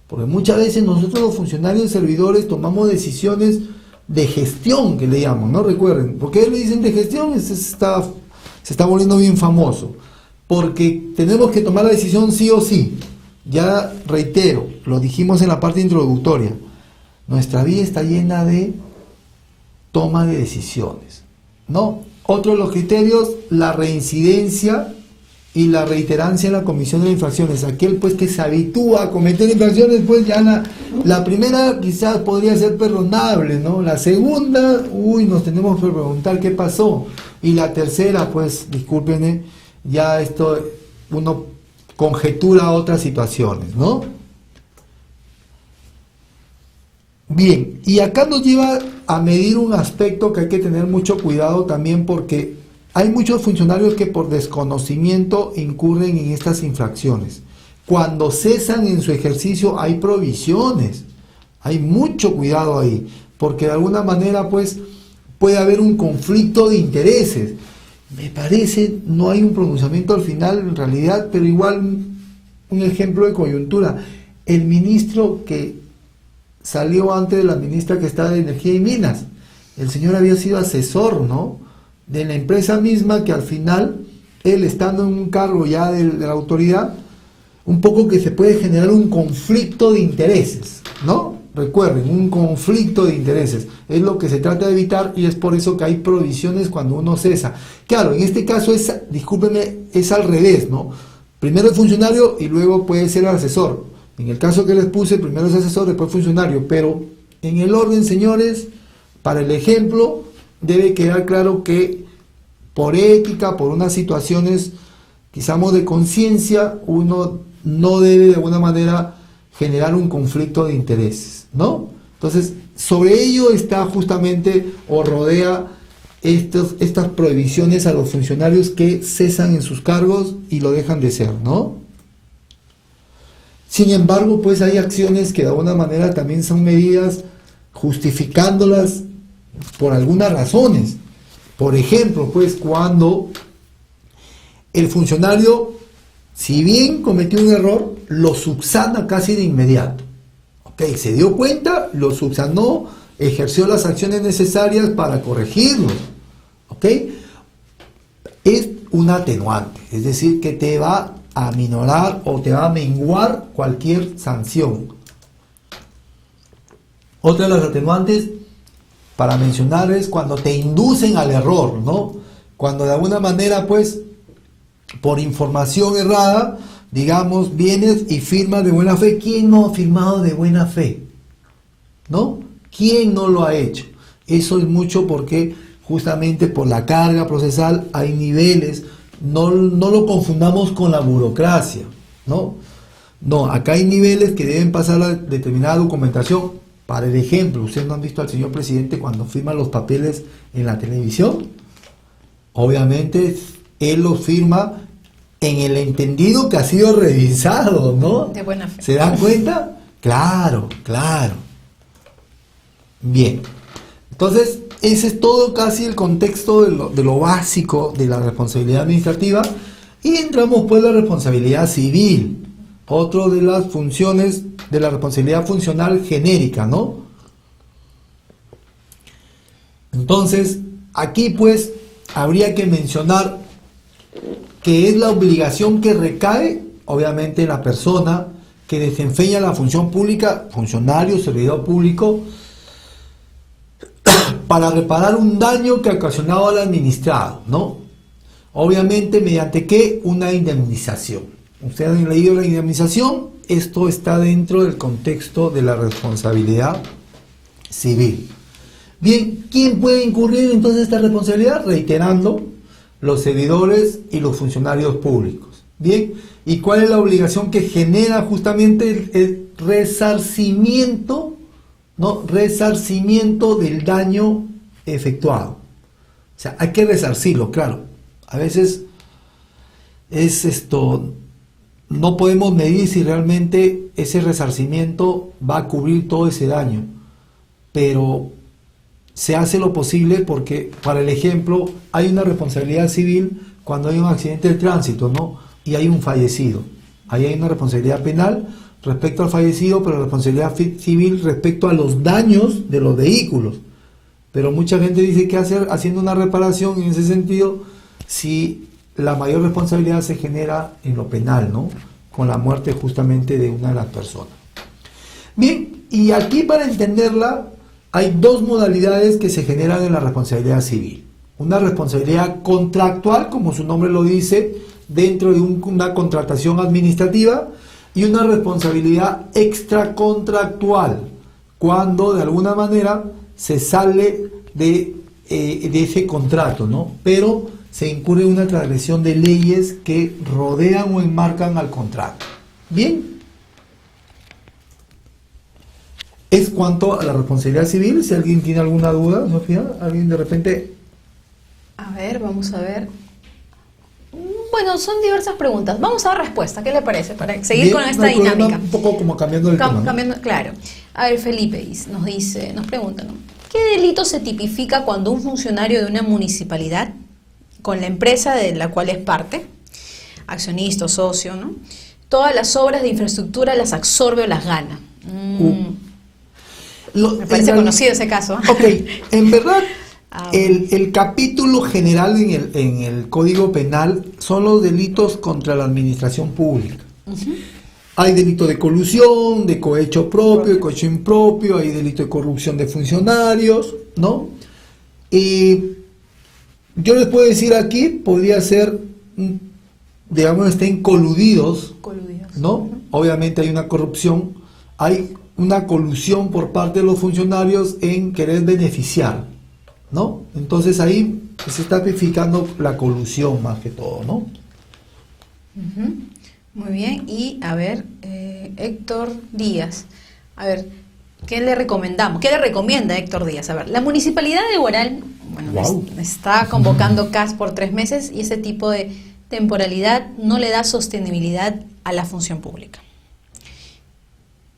S1: Porque muchas veces nosotros los funcionarios y servidores tomamos decisiones de gestión, que le llaman, ¿no? Recuerden, ¿por qué le dicen de gestión? Se está volviendo bien famoso. Porque tenemos que tomar la decisión sí o sí. Ya reitero, lo dijimos en la parte introductoria, nuestra vida está llena de toma de decisiones, ¿no? Otro de los criterios, la reincidencia y la reiterancia en la comisión de infracciones. Aquel pues que se habitúa a cometer infracciones, pues ya la primera quizás podría ser perdonable, ¿no? La segunda, nos tenemos que preguntar qué pasó. Y la tercera, pues, discúlpenme, ya esto uno conjetura otras situaciones, ¿no? Bien, y acá nos lleva a medir un aspecto que hay que tener mucho cuidado también, porque hay muchos funcionarios que por desconocimiento incurren en estas infracciones. Cuando cesan en su ejercicio hay provisiones, hay mucho cuidado ahí, porque de alguna manera pues puede haber un conflicto de intereses. Me parece, no hay un pronunciamiento al final en realidad, pero igual un ejemplo de coyuntura. El ministro que salió antes de la ministra que está de Energía y Minas, el señor había sido asesor, ¿no?, de la empresa misma, que al final, él estando en un cargo ya de la autoridad, un poco que se puede generar un conflicto de intereses, ¿no? Recuerden, un conflicto de intereses es lo que se trata de evitar, y es por eso que hay provisiones cuando uno cesa. Claro, en este caso discúlpenme, es al revés, ¿no? Primero el funcionario y luego puede ser el asesor. En el caso que les puse, primero es asesor, después funcionario, pero en el orden, señores, para el ejemplo, debe quedar claro que por ética, por unas situaciones quizás de conciencia, uno no debe de alguna manera generar un conflicto de intereses, ¿no? Entonces, sobre ello está justamente o rodea estas prohibiciones a los funcionarios que cesan en sus cargos y lo dejan de ser, ¿no? Sin embargo, pues hay acciones que de alguna manera también son medidas justificándolas por algunas razones. Por ejemplo, pues cuando el funcionario, si bien cometió un error, lo subsana casi de inmediato. ¿Ok? Se dio cuenta, lo subsanó, ejerció las acciones necesarias para corregirlo. ¿Ok? Es un atenuante, es decir, que te va a minorar o te va a menguar cualquier sanción. Otra de las atenuantes para mencionar es cuando te inducen al error, ¿no? Cuando de alguna manera, pues, por información errada, digamos, vienes y firmas de buena fe. ¿Quién no ha firmado de buena fe? ¿No? ¿Quién no lo ha hecho? Eso es mucho porque justamente por la carga procesal hay niveles. No lo confundamos con la burocracia, ¿no? No, acá hay niveles que deben pasar a determinada documentación. Para el ejemplo, ¿ustedes no han visto al señor presidente cuando firma los papeles en la televisión? Obviamente, él los firma en el entendido que ha sido revisado, ¿no?
S2: De buena fe.
S1: ¿Se dan cuenta? Claro, claro. Bien. Entonces, ese es todo casi el contexto de lo básico de la responsabilidad administrativa. Y entramos pues a la responsabilidad civil. Otro de las funciones de la responsabilidad funcional genérica, ¿no? Entonces, aquí pues habría que mencionar que es la obligación que recae, obviamente, en la persona que desempeña la función pública, funcionario, servidor público, para reparar un daño que ha ocasionado al administrado, ¿no? Obviamente, ¿mediante qué? Una indemnización. Ustedes han leído la indemnización, esto está dentro del contexto de la responsabilidad civil. Bien, ¿quién puede incurrir entonces esta responsabilidad? Reiterando, los servidores y los funcionarios públicos. Bien, ¿y cuál es la obligación que genera justamente el resarcimiento, ¿no? Resarcimiento del daño efectuado? O sea, hay que resarcirlo, claro. A veces es no podemos medir si realmente ese resarcimiento va a cubrir todo ese daño, pero se hace lo posible porque, para el ejemplo, hay una responsabilidad civil cuando hay un accidente de tránsito, ¿no? Y hay un fallecido. Ahí hay una responsabilidad penal respecto al fallecido, pero responsabilidad civil respecto a los daños de los vehículos. Pero mucha gente dice que haciendo una reparación en ese sentido, si la mayor responsabilidad se genera en lo penal, ¿no? Con la muerte justamente de una de las personas. Bien, y aquí para entenderla, hay dos modalidades que se generan en la responsabilidad civil. Una responsabilidad contractual, como su nombre lo dice, dentro de una contratación administrativa, y una responsabilidad extracontractual, cuando de alguna manera se sale de ese contrato, ¿no? Pero se incurre en una transgresión de leyes que rodean o enmarcan al contrato. Bien. Es cuanto a la responsabilidad civil. Si alguien tiene alguna duda, Sofía, alguien de repente...
S2: A ver, vamos a ver. Bueno, son diversas preguntas. Vamos a dar respuesta. ¿Qué le parece? Para seguir
S1: Bien,
S2: con esta
S1: no hay problema,
S2: dinámica.
S1: un poco como cambiando el tema, ¿no?
S2: Cambiando, claro. A ver, Felipe nos pregunta, ¿no? ¿Qué delito se tipifica cuando un funcionario de una municipalidad, con la empresa de la cual es parte, accionista o socio, ¿no? Todas las obras de infraestructura las absorbe o las gana? Me parece conocido ese caso.
S1: Ok, en verdad, el capítulo general en el Código Penal son los delitos contra la administración pública. Hay delito de colusión, de cohecho propio, de cohecho impropio, hay delito de corrupción de funcionarios, ¿no? Y yo les puedo decir aquí, podría ser, digamos, estén coludidos, ¿no? Obviamente hay una corrupción, hay una colusión por parte de los funcionarios en querer beneficiar, ¿no? Entonces ahí se está tipificando la colusión más que todo, ¿no?
S2: Muy bien, y a ver, Héctor Díaz, a ver, ¿qué le recomendamos? ¿Qué le recomienda Héctor Díaz? A ver, la Municipalidad de Huaral, bueno, está convocando CAS por 3 meses y ese tipo de temporalidad no le da sostenibilidad a la función pública.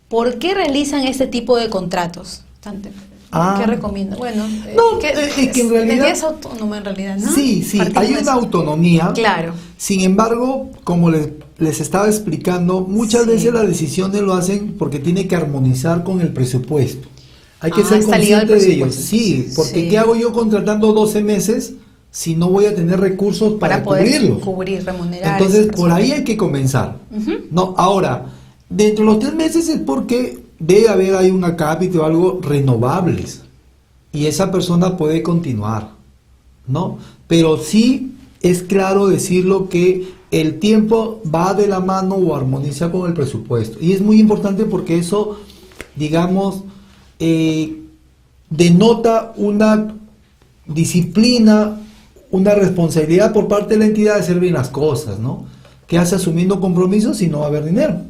S2: ¿Por qué realizan este tipo de contratos? ¿Qué recomienda? Bueno,
S1: es que en realidad
S2: es autónoma en realidad, ¿no?
S1: Sí, hay una autonomía.
S2: Claro.
S1: Sin embargo, como les estaba explicando, muchas veces las decisiones lo hacen porque tiene que armonizar con el presupuesto. Hay que ser consciente de ello. Sí, porque ¿qué hago yo contratando 12 meses si no voy a tener recursos para
S2: poder cubrir, remunerar?
S1: Entonces, por ahí hay que comenzar. No, ahora, dentro de los 3 meses es porque debe haber ahí una cápita o algo renovables y esa persona puede continuar, ¿no? Pero sí es claro decirlo que el tiempo va de la mano o armoniza con el presupuesto y es muy importante porque eso, digamos, denota una disciplina, una responsabilidad por parte de la entidad de hacer bien las cosas, ¿no? Que hace asumiendo compromisos y no va a haber dinero.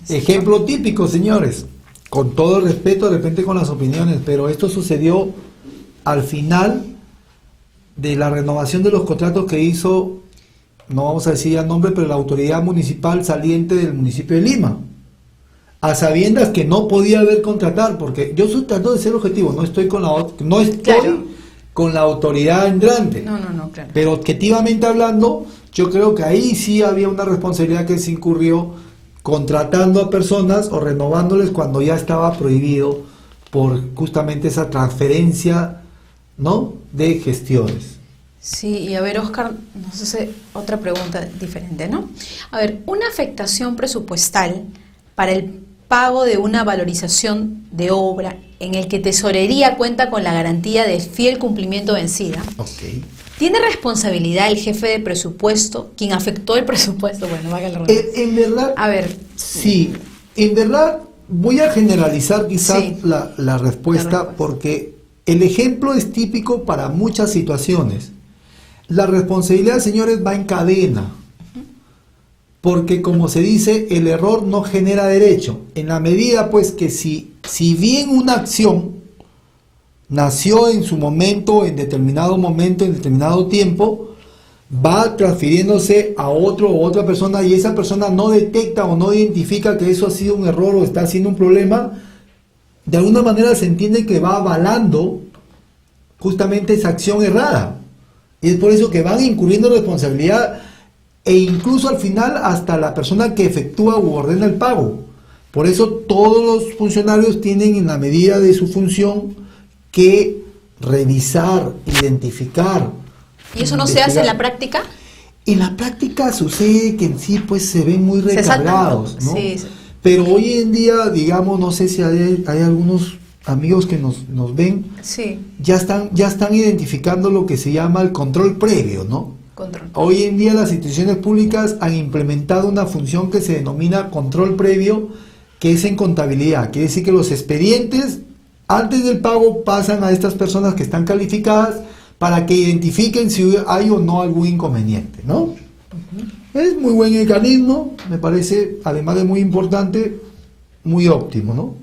S1: Ejemplo típico, señores, con todo el respeto, de repente con las opiniones, pero esto sucedió al final de la renovación de los contratos que hizo, no vamos a decir ya nombre, pero la autoridad municipal saliente del municipio de Lima, a sabiendas que no podía haber contratar, porque yo estoy tratando de ser objetivo, no estoy con la autoridad entrante,
S2: claro.
S1: Pero objetivamente hablando, yo creo que ahí sí había una responsabilidad que se incurrió contratando a personas o renovándoles cuando ya estaba prohibido por justamente esa transferencia, ¿no?, de gestiones.
S2: Sí, y a ver, Oscar, nos hace otra pregunta diferente, ¿no? A ver, una afectación presupuestal para el pago de una valorización de obra en el que Tesorería cuenta con la garantía de fiel cumplimiento vencida. ¿Tiene responsabilidad el jefe de presupuesto, quien afectó el presupuesto? Bueno, vaga la redundancia.
S1: En verdad,
S2: a ver.
S1: Sí, en verdad voy a generalizar quizás la respuesta porque el ejemplo es típico para muchas situaciones. La responsabilidad, señores, va en cadena. Porque como se dice, el error no genera derecho. En la medida pues que si bien una acción nació en su momento, en determinado tiempo, va transfiriéndose a otro o otra persona y esa persona no detecta o no identifica que eso ha sido un error o está siendo un problema, de alguna manera se entiende que va avalando justamente esa acción errada. Y es por eso que van incurriendo responsabilidad e incluso al final hasta la persona que efectúa u ordena el pago. Por eso todos los funcionarios tienen en la medida de su función que revisar, identificar.
S2: ¿Y eso no se hace en la práctica?
S1: En la práctica sucede que en sí pues se ven muy recargados, ¿no?
S2: Sí.
S1: Pero hoy en día, digamos, no sé si hay algunos amigos que nos ven,
S2: Sí,
S1: ya están identificando lo que se llama el control previo, ¿no?
S2: control.
S1: Hoy en día las instituciones públicas han implementado una función que se denomina control previo, que es en contabilidad. Quiere decir que los expedientes antes del pago pasan a estas personas que están calificadas para que identifiquen si hay o no algún inconveniente, ¿no? Es muy buen mecanismo, me parece, además de muy importante, muy óptimo, ¿no?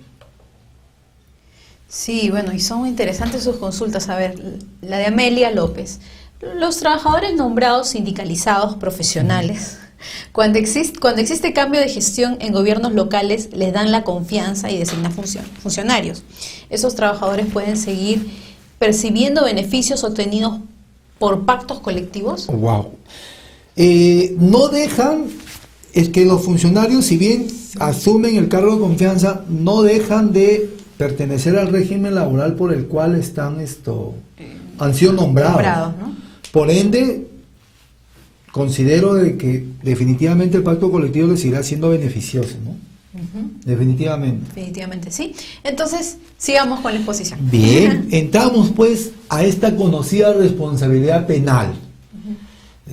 S2: Sí, bueno, y son interesantes sus consultas. A ver, la de Amelia López. Los trabajadores nombrados sindicalizados profesionales, cuando existe cambio de gestión en gobiernos locales, les dan la confianza y designan funcionarios. Esos trabajadores pueden seguir percibiendo beneficios obtenidos por pactos colectivos.
S1: Wow. No dejan, es que los funcionarios, si bien asumen el cargo de confianza, no dejan de pertenecer al régimen laboral por el cual han sido nombrados,
S2: ¿no?
S1: Por ende, considero de que definitivamente el pacto colectivo les irá siendo beneficioso, ¿no? Definitivamente.
S2: Definitivamente, sí. Entonces, sigamos con la exposición.
S1: Bien, entramos pues a esta conocida responsabilidad penal.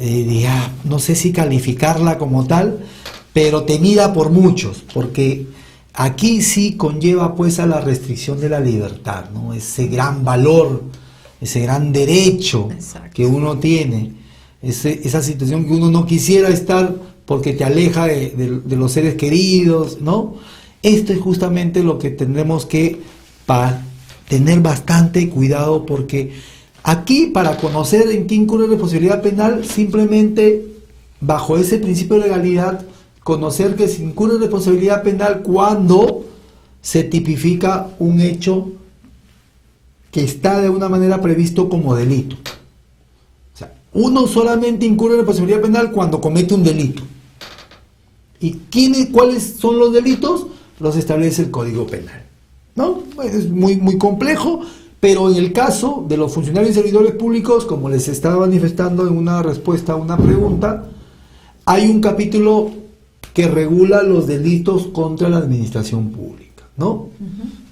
S1: Ya, no sé si calificarla como tal, pero temida por muchos, porque aquí sí conlleva pues a la restricción de la libertad, ¿no? Ese gran valor, ese gran derecho
S2: Exacto.
S1: que uno tiene, esa situación que uno no quisiera estar porque te aleja de los seres queridos, ¿no? Esto es justamente lo que tendremos que tener bastante cuidado, porque aquí, para conocer en qué incurre la responsabilidad penal, simplemente bajo ese principio de legalidad, conocer que se incurre en responsabilidad penal cuando se tipifica un hecho que está de una manera previsto como delito. O sea, uno solamente incurre en responsabilidad penal cuando comete un delito. ¿Y cuáles son los delitos? Los establece el Código Penal, ¿no? Es muy complejo, pero en el caso de los funcionarios y servidores públicos, como les estaba manifestando en una respuesta a una pregunta, hay un capítulo que regula los delitos contra la administración pública, ¿no?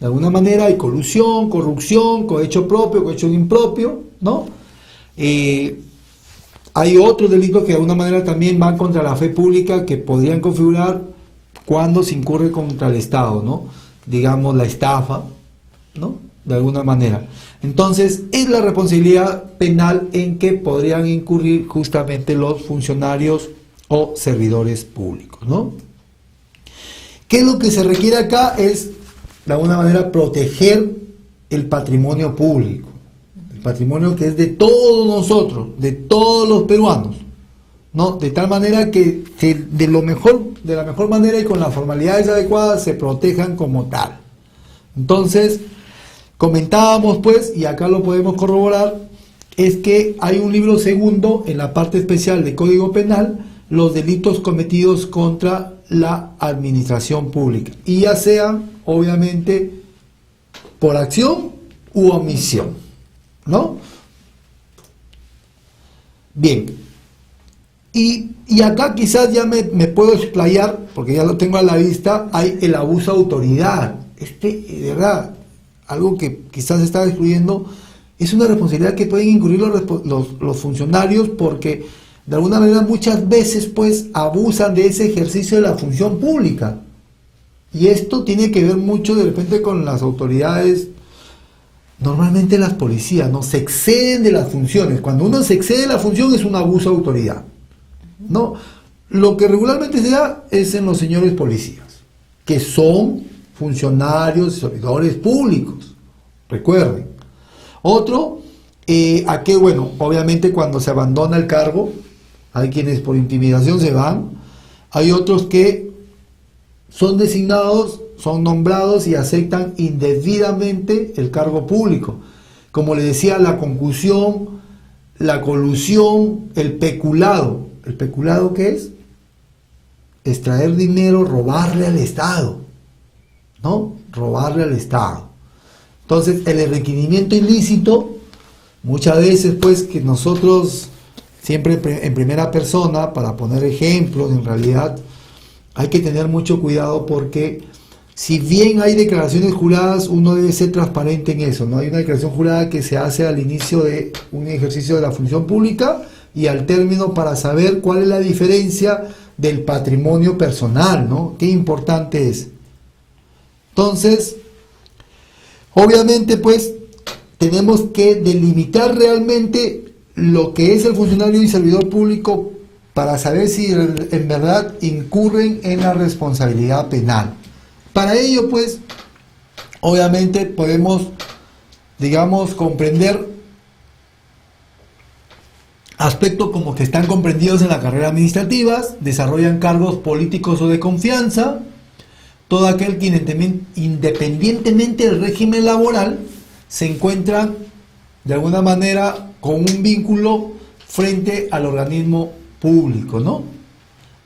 S1: De alguna manera hay colusión, corrupción, cohecho propio, cohecho impropio, ¿no? Hay otros delitos que de alguna manera también van contra la fe pública, que podrían configurar cuando se incurre contra el Estado, ¿no? Digamos la estafa, ¿no? De alguna manera. Entonces, es la responsabilidad penal en que podrían incurrir justamente los funcionarios o servidores públicos, ¿no? ¿Qué es lo que se requiere acá? Es, de alguna manera, proteger el patrimonio público, el patrimonio que es de todos nosotros, de todos los peruanos, ¿no? De tal manera que de la mejor manera y con las formalidades adecuadas se protejan como tal. Entonces, comentábamos pues, y acá lo podemos corroborar, es que hay un libro segundo en la parte especial de Código Penal, los delitos cometidos contra la administración pública, y ya sean, obviamente, por acción u omisión, ¿no? Bien, y acá quizás ya me puedo explayar, porque ya lo tengo a la vista, hay el abuso de autoridad. De verdad, algo que quizás se está excluyendo, es una responsabilidad que pueden incurrir los funcionarios, porque de alguna manera muchas veces pues abusan de ese ejercicio de la función pública, y esto tiene que ver mucho de repente con las autoridades, normalmente las policías, ¿no? Se exceden de las funciones. Cuando uno se excede de la función es un abuso de autoridad, ¿no? Lo que regularmente se da es en los señores policías, que son funcionarios y servidores públicos, recuerden. Otro, bueno, obviamente cuando se abandona el cargo, hay quienes por intimidación se van, hay otros que son designados, son nombrados y aceptan indebidamente el cargo público. Como les decía, la concusión, la colusión, el peculado. ¿El peculado qué es? Extraer dinero, robarle al Estado, ¿no? Robarle al Estado. Entonces, el enriquecimiento ilícito, muchas veces pues que nosotros, siempre en primera persona, para poner ejemplos, en realidad hay que tener mucho cuidado, porque si bien hay declaraciones juradas, uno debe ser transparente en eso, ¿no? Hay una declaración jurada que se hace al inicio de un ejercicio de la función pública y al término para saber cuál es la diferencia del patrimonio personal, ¿no? Qué importante es. Entonces, obviamente, pues, tenemos que delimitar realmente lo que es el funcionario y servidor público para saber si en verdad incurren en la responsabilidad penal. Para ello, pues, obviamente podemos, digamos, comprender aspectos como que están comprendidos en la carrera administrativa, desarrollan cargos políticos o de confianza, todo aquel que independientemente del régimen laboral se encuentra de alguna manera con un vínculo frente al organismo público, ¿no?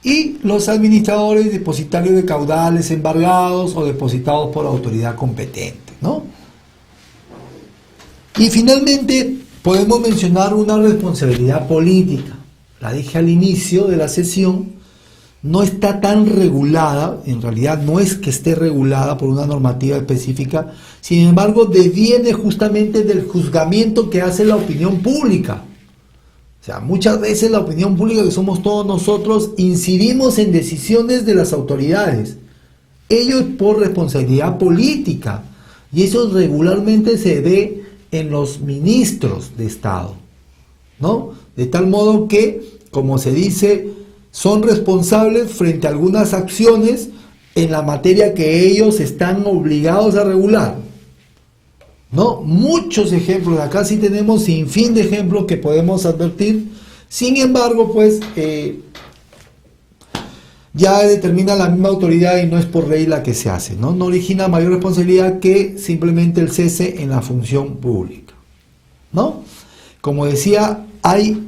S1: Y los administradores depositarios de caudales embargados o depositados por autoridad competente, ¿no? Y finalmente podemos mencionar una responsabilidad política. La dije al inicio de la sesión, no está tan regulada, en realidad no es que esté regulada por una normativa específica, sin embargo deviene justamente del juzgamiento que hace la opinión pública. O sea, muchas veces la opinión pública, que somos todos nosotros, incidimos en decisiones de las autoridades. Ello es por responsabilidad política. Y eso regularmente se ve en los ministros de Estado, ¿no? De tal modo que, como se dice, son responsables frente a algunas acciones en la materia que ellos están obligados a regular, ¿no? Muchos ejemplos, acá sí tenemos sin fin de ejemplos que podemos advertir. Sin embargo, pues ya determina la misma autoridad y no es por ley la que se hace, ¿no? No origina mayor responsabilidad que simplemente el cese en la función pública, ¿no? Como decía, hay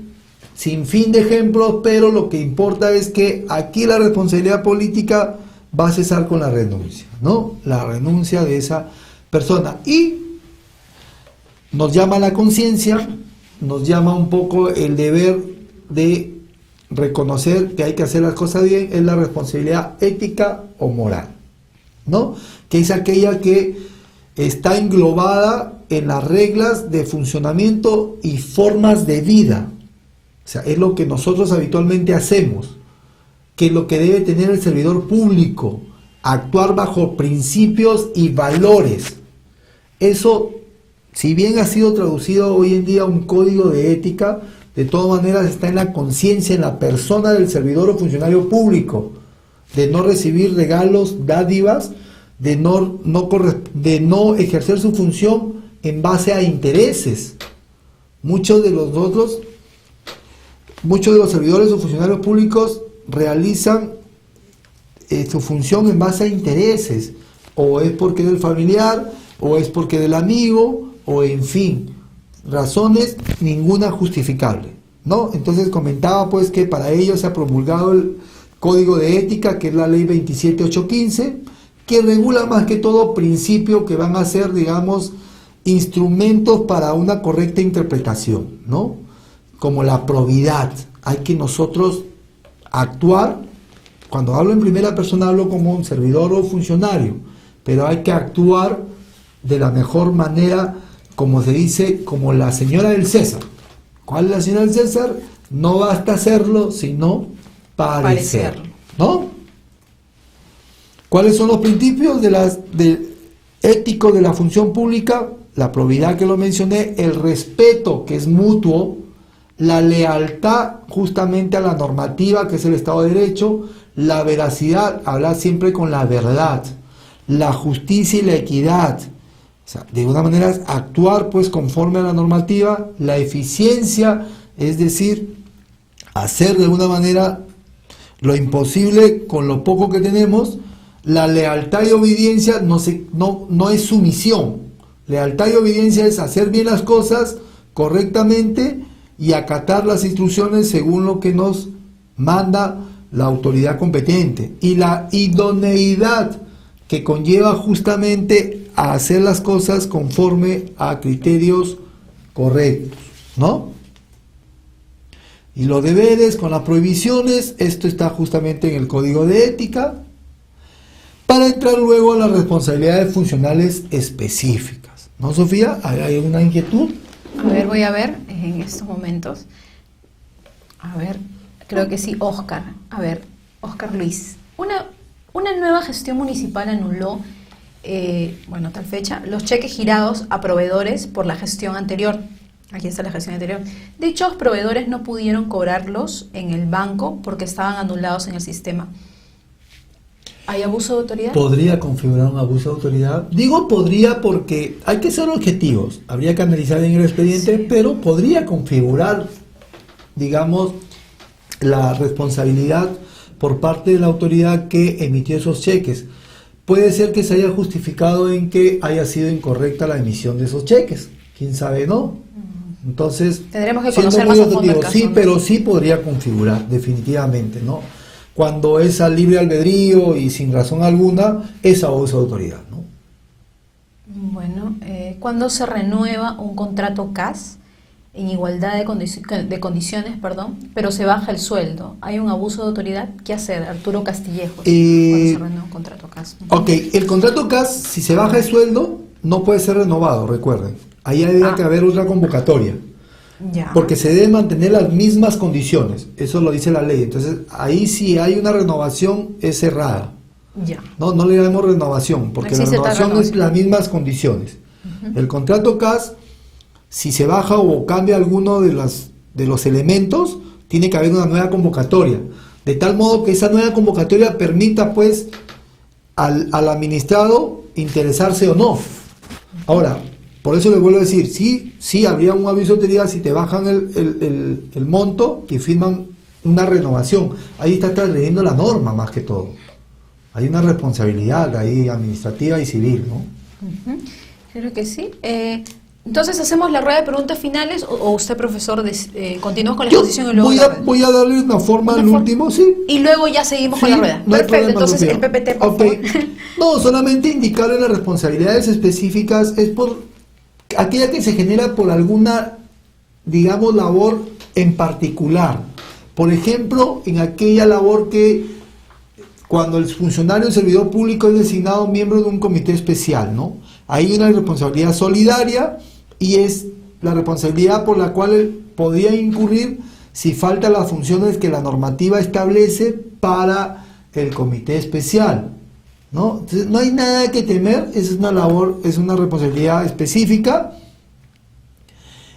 S1: sin fin de ejemplos, pero lo que importa es que aquí la responsabilidad política va a cesar con la renuncia, ¿no? La renuncia de esa persona. Y nos llama la conciencia, nos llama un poco el deber de reconocer que hay que hacer las cosas bien, es la responsabilidad ética o moral, ¿no? Que es aquella que está englobada en las reglas de funcionamiento y formas de vida. O sea, es lo que nosotros habitualmente hacemos, que es lo que debe tener el servidor público, actuar bajo principios y valores. Eso, si bien ha sido traducido hoy en día a un código de ética, de todas maneras está en la conciencia, en la persona del servidor o funcionario público, de no recibir regalos, dádivas, de no ejercer su función en base a intereses. Muchos de los servidores o funcionarios públicos realizan su función en base a intereses, o es porque del familiar, o es porque del amigo, o en fin, razones ninguna justificable, ¿no? Entonces comentaba pues que para ello se ha promulgado el Código de Ética, que es la Ley 27815, que regula más que todo principios que van a ser, digamos, instrumentos para una correcta interpretación, ¿no? Como la probidad. Hay que nosotros actuar, cuando hablo en primera persona hablo como un servidor o funcionario, pero hay que actuar de la mejor manera, como se dice, como la señora del César. ¿Cuál es la señora del César? No basta hacerlo, sino parecerlo, ¿no? ¿Cuáles son los principios éticos de la función pública? La probidad, que lo mencioné, el respeto, que es mutuo, la lealtad justamente a la normativa, que es el Estado de Derecho, la veracidad, hablar siempre con la verdad, la justicia y la equidad. O sea, de una manera actuar pues conforme a la normativa, la eficiencia, es decir, hacer de alguna manera lo imposible con lo poco que tenemos. La lealtad y obediencia no es sumisión. Lealtad y obediencia es hacer bien las cosas correctamente y acatar las instrucciones según lo que nos manda la autoridad competente. Y la idoneidad, que conlleva justamente a hacer las cosas conforme a criterios correctos, ¿no? Y los deberes con las prohibiciones, esto está justamente en el Código de Ética. para entrar luego a las responsabilidades funcionales específicas. ¿No, Sofía? ¿Hay una inquietud?
S2: A ver, voy a ver en estos momentos. A ver, creo que sí, Oscar. A ver, Oscar Luis. Una nueva gestión municipal anuló, tal fecha, los cheques girados a proveedores por la gestión anterior. Aquí está la gestión anterior. Dichos proveedores no pudieron cobrarlos en el banco porque estaban anulados en el sistema. ¿Hay abuso de autoridad?
S1: ¿Podría configurar un abuso de autoridad? Digo podría porque hay que ser objetivos. Habría que analizar en el expediente, sí, pero podría configurar, digamos, la responsabilidad por parte de la autoridad que emitió esos cheques. Puede ser que se haya justificado en que haya sido incorrecta la emisión de esos cheques. ¿Quién sabe, no? Entonces,
S2: tendremos que conocer más a fondo el caso,
S1: sí,
S2: ¿no?
S1: pero sí podría configurar, definitivamente, ¿no? Cuando es a libre albedrío y sin razón alguna, es abuso de autoridad, ¿no?
S2: Bueno, ¿cuándo se renueva un contrato CAS en igualdad de condiciones, pero se baja el sueldo? ¿Hay un abuso de autoridad? ¿Qué hacer? Arturo Castillejos, cuando se renueva un contrato CAS.
S1: Ok, el contrato CAS, si se baja el sueldo, no puede ser renovado, recuerden. Ahí habría que haber otra convocatoria.
S2: Ya.
S1: Porque se deben mantener las mismas condiciones, eso lo dice la ley. Entonces, ahí si hay una renovación es cerrada.
S2: Ya.
S1: No le llamemos renovación, porque la renovación es las mismas condiciones. El contrato CAS, si se baja o cambia alguno de los elementos, tiene que haber una nueva convocatoria, de tal modo que esa nueva convocatoria permita pues al administrado interesarse o no. Ahora, por eso les vuelvo a decir, sí habría un aviso de autoridad si te bajan el monto y firman una renovación. Ahí está transgrediendo la norma más que todo. Hay una responsabilidad ahí administrativa y civil, ¿no?
S2: Creo que sí. Entonces, ¿hacemos la rueda de preguntas finales o usted, profesor, continúa con la exposición y luego
S1: voy a darle una forma al último, sí.
S2: Y luego ya seguimos con la rueda.
S1: No
S2: Perfecto, entonces
S1: Sofía.
S2: El PPT, por favor.
S1: No, solamente indicarle las responsabilidades específicas es por aquella que se genera por alguna, digamos, labor en particular. Por ejemplo, en aquella labor que cuando el funcionario del servidor público es designado miembro de un comité especial, ¿no? Hay una responsabilidad solidaria y es la responsabilidad por la cual él podría incurrir si faltan las funciones que la normativa establece para el comité especial, ¿no? Entonces, no hay nada que temer, es una labor, es una responsabilidad específica,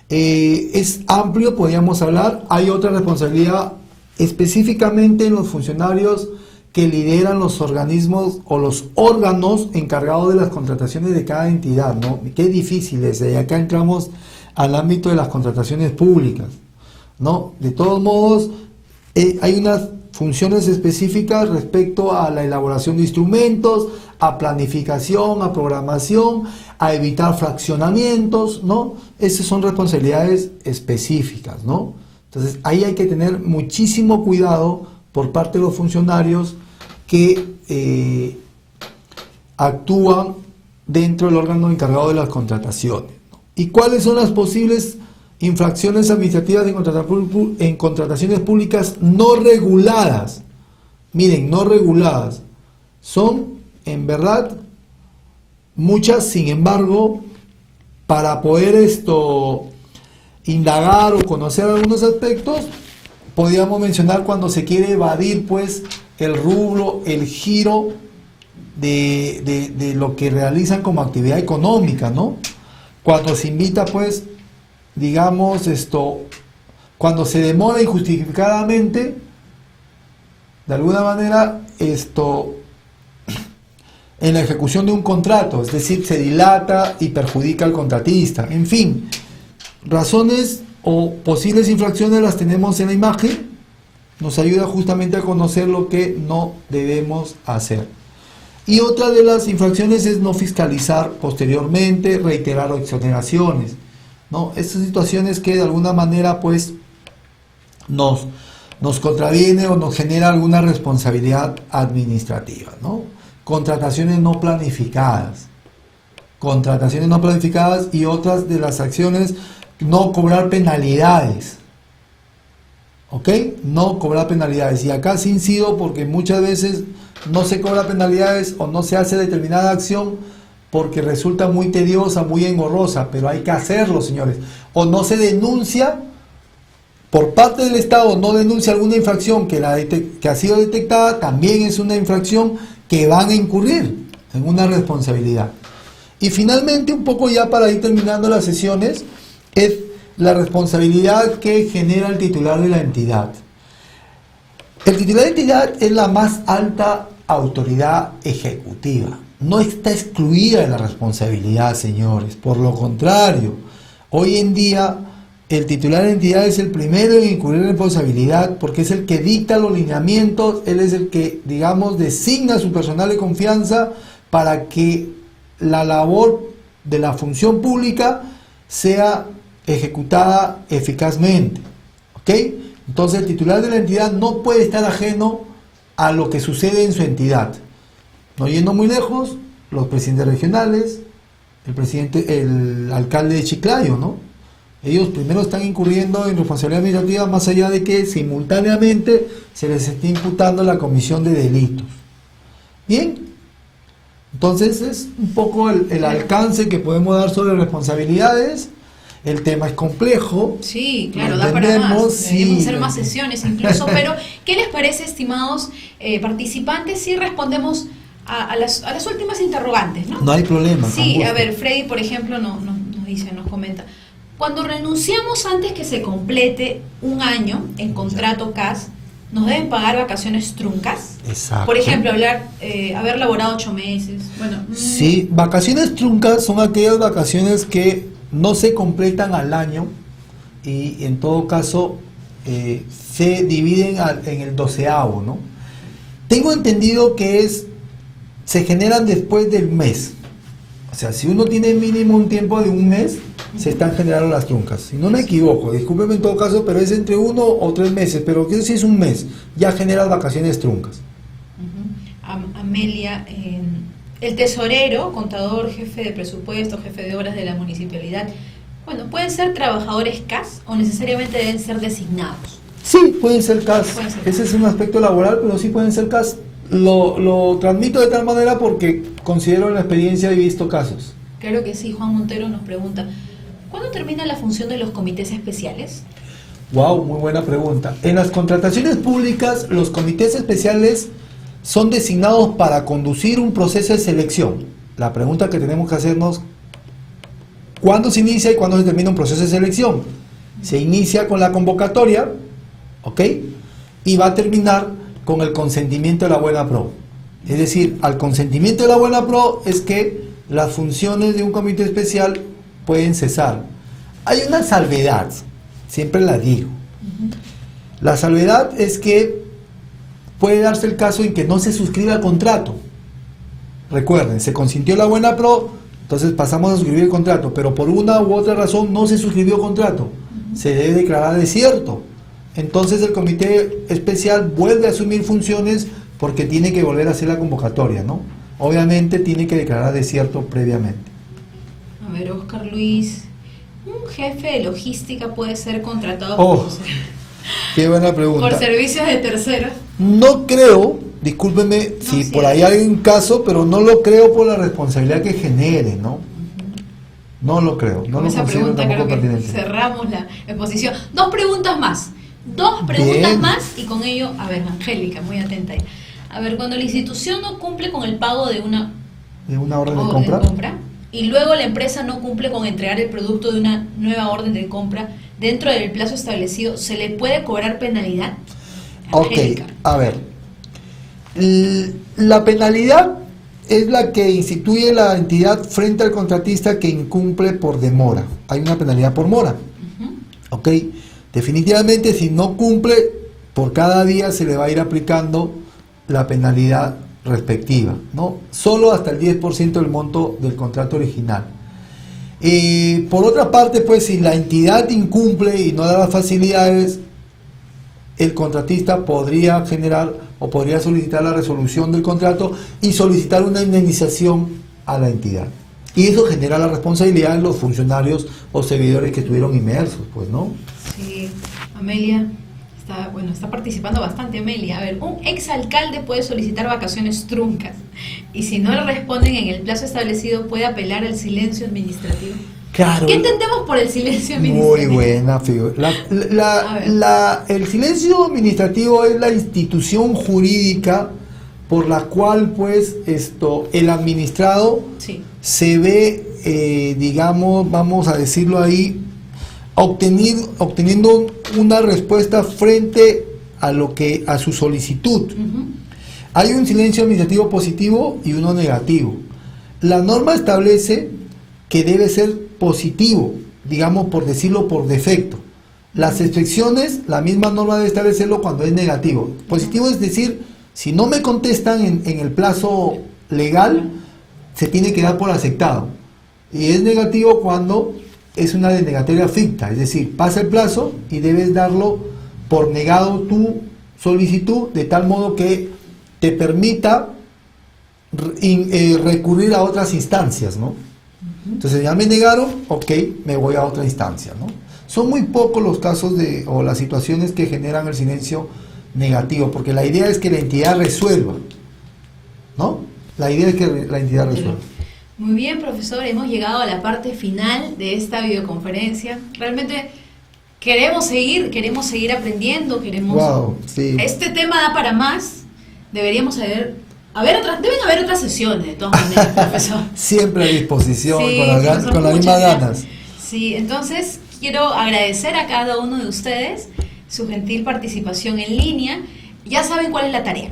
S1: es amplio, podríamos hablar. Hay otra responsabilidad específicamente en los funcionarios que lideran los organismos o los órganos encargados de las contrataciones de cada entidad, ¿no? Qué difícil es, y acá entramos al ámbito de las contrataciones públicas, ¿no? De todos modos, hay unas funciones específicas respecto a la elaboración de instrumentos, a planificación, a programación, a evitar fraccionamientos, ¿no? Esas son responsabilidades específicas, ¿no? Entonces, ahí hay que tener muchísimo cuidado por parte de los funcionarios que actúan dentro del órgano encargado de las contrataciones, ¿no? ¿Y cuáles son las posibles infracciones administrativas en contrataciones públicas no reguladas? Miren, no reguladas. Son, en verdad, muchas. Sin embargo, para poder indagar o conocer algunos aspectos, podríamos mencionar cuando se quiere evadir pues el rubro, el giro de lo que realizan como actividad económica, ¿no? Cuando se invita pues, digamos, cuando se demora injustificadamente, de alguna manera, en la ejecución de un contrato, es decir, se dilata y perjudica al contratista. En fin, razones o posibles infracciones las tenemos en la imagen, nos ayuda justamente a conocer lo que no debemos hacer. Y otra de las infracciones es no fiscalizar posteriormente, reiterar exoneraciones, ¿no? Estas situaciones que de alguna manera pues nos contraviene o nos genera alguna responsabilidad administrativa, ¿no? Contrataciones no planificadas y otras de las acciones, no cobrar penalidades, ¿ok? No cobrar penalidades. Y acá sí incido porque muchas veces no se cobra penalidades o no se hace determinada acción porque resulta muy tediosa, muy engorrosa, pero hay que hacerlo, señores. O no se denuncia, por parte del Estado no denuncia alguna infracción que ha sido detectada, también es una infracción que van a incurrir en una responsabilidad. Y finalmente, un poco ya para ir terminando las sesiones, es la responsabilidad que genera el titular de la entidad. El titular de la entidad es la más alta autoridad ejecutiva. No está excluida de la responsabilidad, señores. Por lo contrario, hoy en día el titular de la entidad es el primero en incurrir en responsabilidad porque es el que dicta los lineamientos, él es el que, digamos, designa a su personal de confianza para que la labor de la función pública sea ejecutada eficazmente. ¿Ok? Entonces el titular de la entidad no puede estar ajeno a lo que sucede en su entidad. No yendo muy lejos, los presidentes regionales, el alcalde de Chiclayo, ¿no? Ellos primero están incurriendo en responsabilidad administrativa, más allá de que simultáneamente se les esté imputando la comisión de delitos. Bien, entonces es un poco el alcance que podemos dar sobre responsabilidades. El tema es complejo.
S2: Sí, claro, da para más.
S1: Sí,
S2: debemos hacer más sesiones incluso, pero ¿qué les parece, estimados participantes, si respondemos a las últimas interrogantes, ¿no?
S1: No hay problema.
S2: Sí, a ver, Freddy, por ejemplo, nos dice, nos comenta. Cuando renunciamos antes que se complete un año en contrato CAS, ¿nos deben pagar vacaciones truncas?
S1: Exacto.
S2: Por ejemplo, haber laborado 8 meses. Bueno,
S1: sí, vacaciones truncas son aquellas vacaciones que no se completan al año y en todo caso se dividen en el 12avo, ¿no? Tengo entendido que se generan después del mes. O sea, si uno tiene mínimo un tiempo de un mes, se están generando las truncas. Si no me equivoco, discúlpeme en todo caso, pero es entre 1 o 3 meses, pero que si es un mes, ya genera vacaciones truncas.
S2: Amelia, el tesorero, contador, jefe de presupuesto, jefe de obras de la municipalidad, bueno, ¿pueden ser trabajadores CAS o necesariamente deben ser designados?
S1: Sí, pueden ser CAS. Ese es un aspecto laboral, pero sí pueden ser CAS. Lo transmito de tal manera porque considero la experiencia y he visto casos.
S2: Claro que sí. Juan Montero nos pregunta, ¿cuándo termina la función de los comités especiales?
S1: Wow, muy buena pregunta. En las contrataciones públicas, los comités especiales son designados para conducir un proceso de selección. La pregunta que tenemos que hacernos, ¿cuándo se inicia y cuándo se termina un proceso de selección? Se inicia con la convocatoria, ¿ok? Y va a terminar con el consentimiento de la buena pro. Es decir, al consentimiento de la buena pro es que las funciones de un comité especial pueden cesar. Hay una salvedad, siempre la digo. La salvedad es que puede darse el caso en que no se suscriba el contrato. Recuerden, se consintió la buena pro, entonces pasamos a suscribir el contrato, pero por una u otra razón no se suscribió el contrato. Se debe declarar desierto. Entonces el comité especial vuelve a asumir funciones porque tiene que volver a hacer la convocatoria, ¿no? Obviamente tiene que declarar desierto previamente.
S2: A ver, Oscar Luis, ¿un jefe de logística puede ser contratado
S1: qué buena pregunta.
S2: por servicios de terceros?
S1: No creo, discúlpeme si
S2: sí,
S1: por ahí hay un caso, pero no lo creo por la responsabilidad que genere, ¿no? No lo creo, no lo considero tampoco pertinente.
S2: Cerramos la exposición. Dos preguntas más más y con ello, a ver, Angélica, muy atenta ahí. A ver, cuando la institución no cumple con el pago de una
S1: orden de compra
S2: y luego la empresa no cumple con entregar el producto de una nueva orden de compra dentro del plazo establecido, ¿se le puede cobrar penalidad? Angélica.
S1: Ok, a ver, la penalidad es la que instituye la entidad frente al contratista que incumple por demora. Hay una penalidad por mora. Ok, definitivamente si no cumple, por cada día se le va a ir aplicando la penalidad respectiva, ¿no? Solo hasta el 10% del monto del contrato original. Por otra parte, pues si la entidad incumple y no da las facilidades, el contratista podría generar o podría solicitar la resolución del contrato y solicitar una indemnización a la entidad. Y eso genera la responsabilidad de los funcionarios o servidores que estuvieron inmersos, pues, ¿no?
S2: Sí, Amelia, Está participando bastante Amelia. A ver, un exalcalde puede solicitar vacaciones truncas y si no le responden en el plazo establecido puede apelar al silencio administrativo.
S1: Claro.
S2: ¿Qué entendemos por el silencio administrativo?
S1: Muy buena figura. El silencio administrativo es la institución jurídica por la cual pues el administrado
S2: Sí.
S1: se ve, digamos, vamos a decirlo ahí, obteniendo una respuesta frente a su solicitud.
S2: Ujú.
S1: Hay un silencio administrativo positivo y uno negativo. La norma establece que debe ser positivo, digamos, por decirlo por defecto. Las excepciones, la misma norma debe establecerlo cuando es negativo. Positivo es decir, si no me contestan en el plazo legal, se tiene que dar por aceptado. Y es negativo cuando es una denegatoria ficta, es decir, pasa el plazo y debes darlo por negado tu solicitud, de tal modo que te permita recurrir a otras instancias, ¿no? Entonces ya me negaron, ok, me voy a otra instancia, ¿no? Son muy pocos los casos o las situaciones que generan el silencio negativo, porque la idea es que la entidad resuelva, ¿no? La idea es que la entidad resuelva.
S2: Muy bien, profesor, hemos llegado a la parte final de esta videoconferencia. Realmente queremos seguir aprendiendo,
S1: Wow, sí.
S2: Este tema da para más. Deben haber otras sesiones, de todas maneras, profesor.
S1: Siempre a disposición,
S2: Sí,
S1: con las
S2: muchas
S1: mismas
S2: gracias.
S1: ganas.
S2: Sí, entonces quiero agradecer a cada uno de ustedes su gentil participación en línea. Ya saben cuál es la tarea.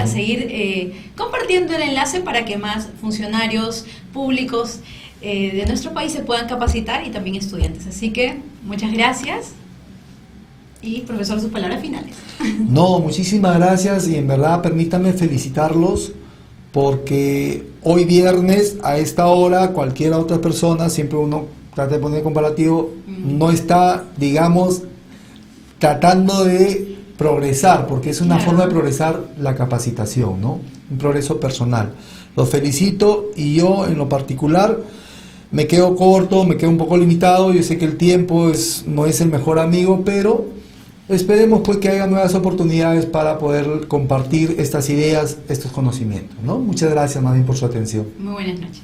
S2: Seguir compartiendo el enlace para que más funcionarios públicos de nuestro país se puedan capacitar y también estudiantes. Así que muchas gracias. Y profesor, sus palabras finales.
S1: No, muchísimas gracias y en verdad permítanme felicitarlos porque hoy viernes a esta hora cualquier otra persona, siempre uno trata de poner comparativo, no está, digamos, tratando de progresar, porque es una forma de progresar la capacitación, ¿no? Un progreso personal. Los felicito y yo en lo particular me quedo corto, me quedo un poco limitado. Yo sé que el tiempo no es el mejor amigo, pero esperemos pues que haya nuevas oportunidades para poder compartir estas ideas, estos conocimientos, ¿no? Muchas gracias, más bien, por su atención.
S2: Muy buenas noches.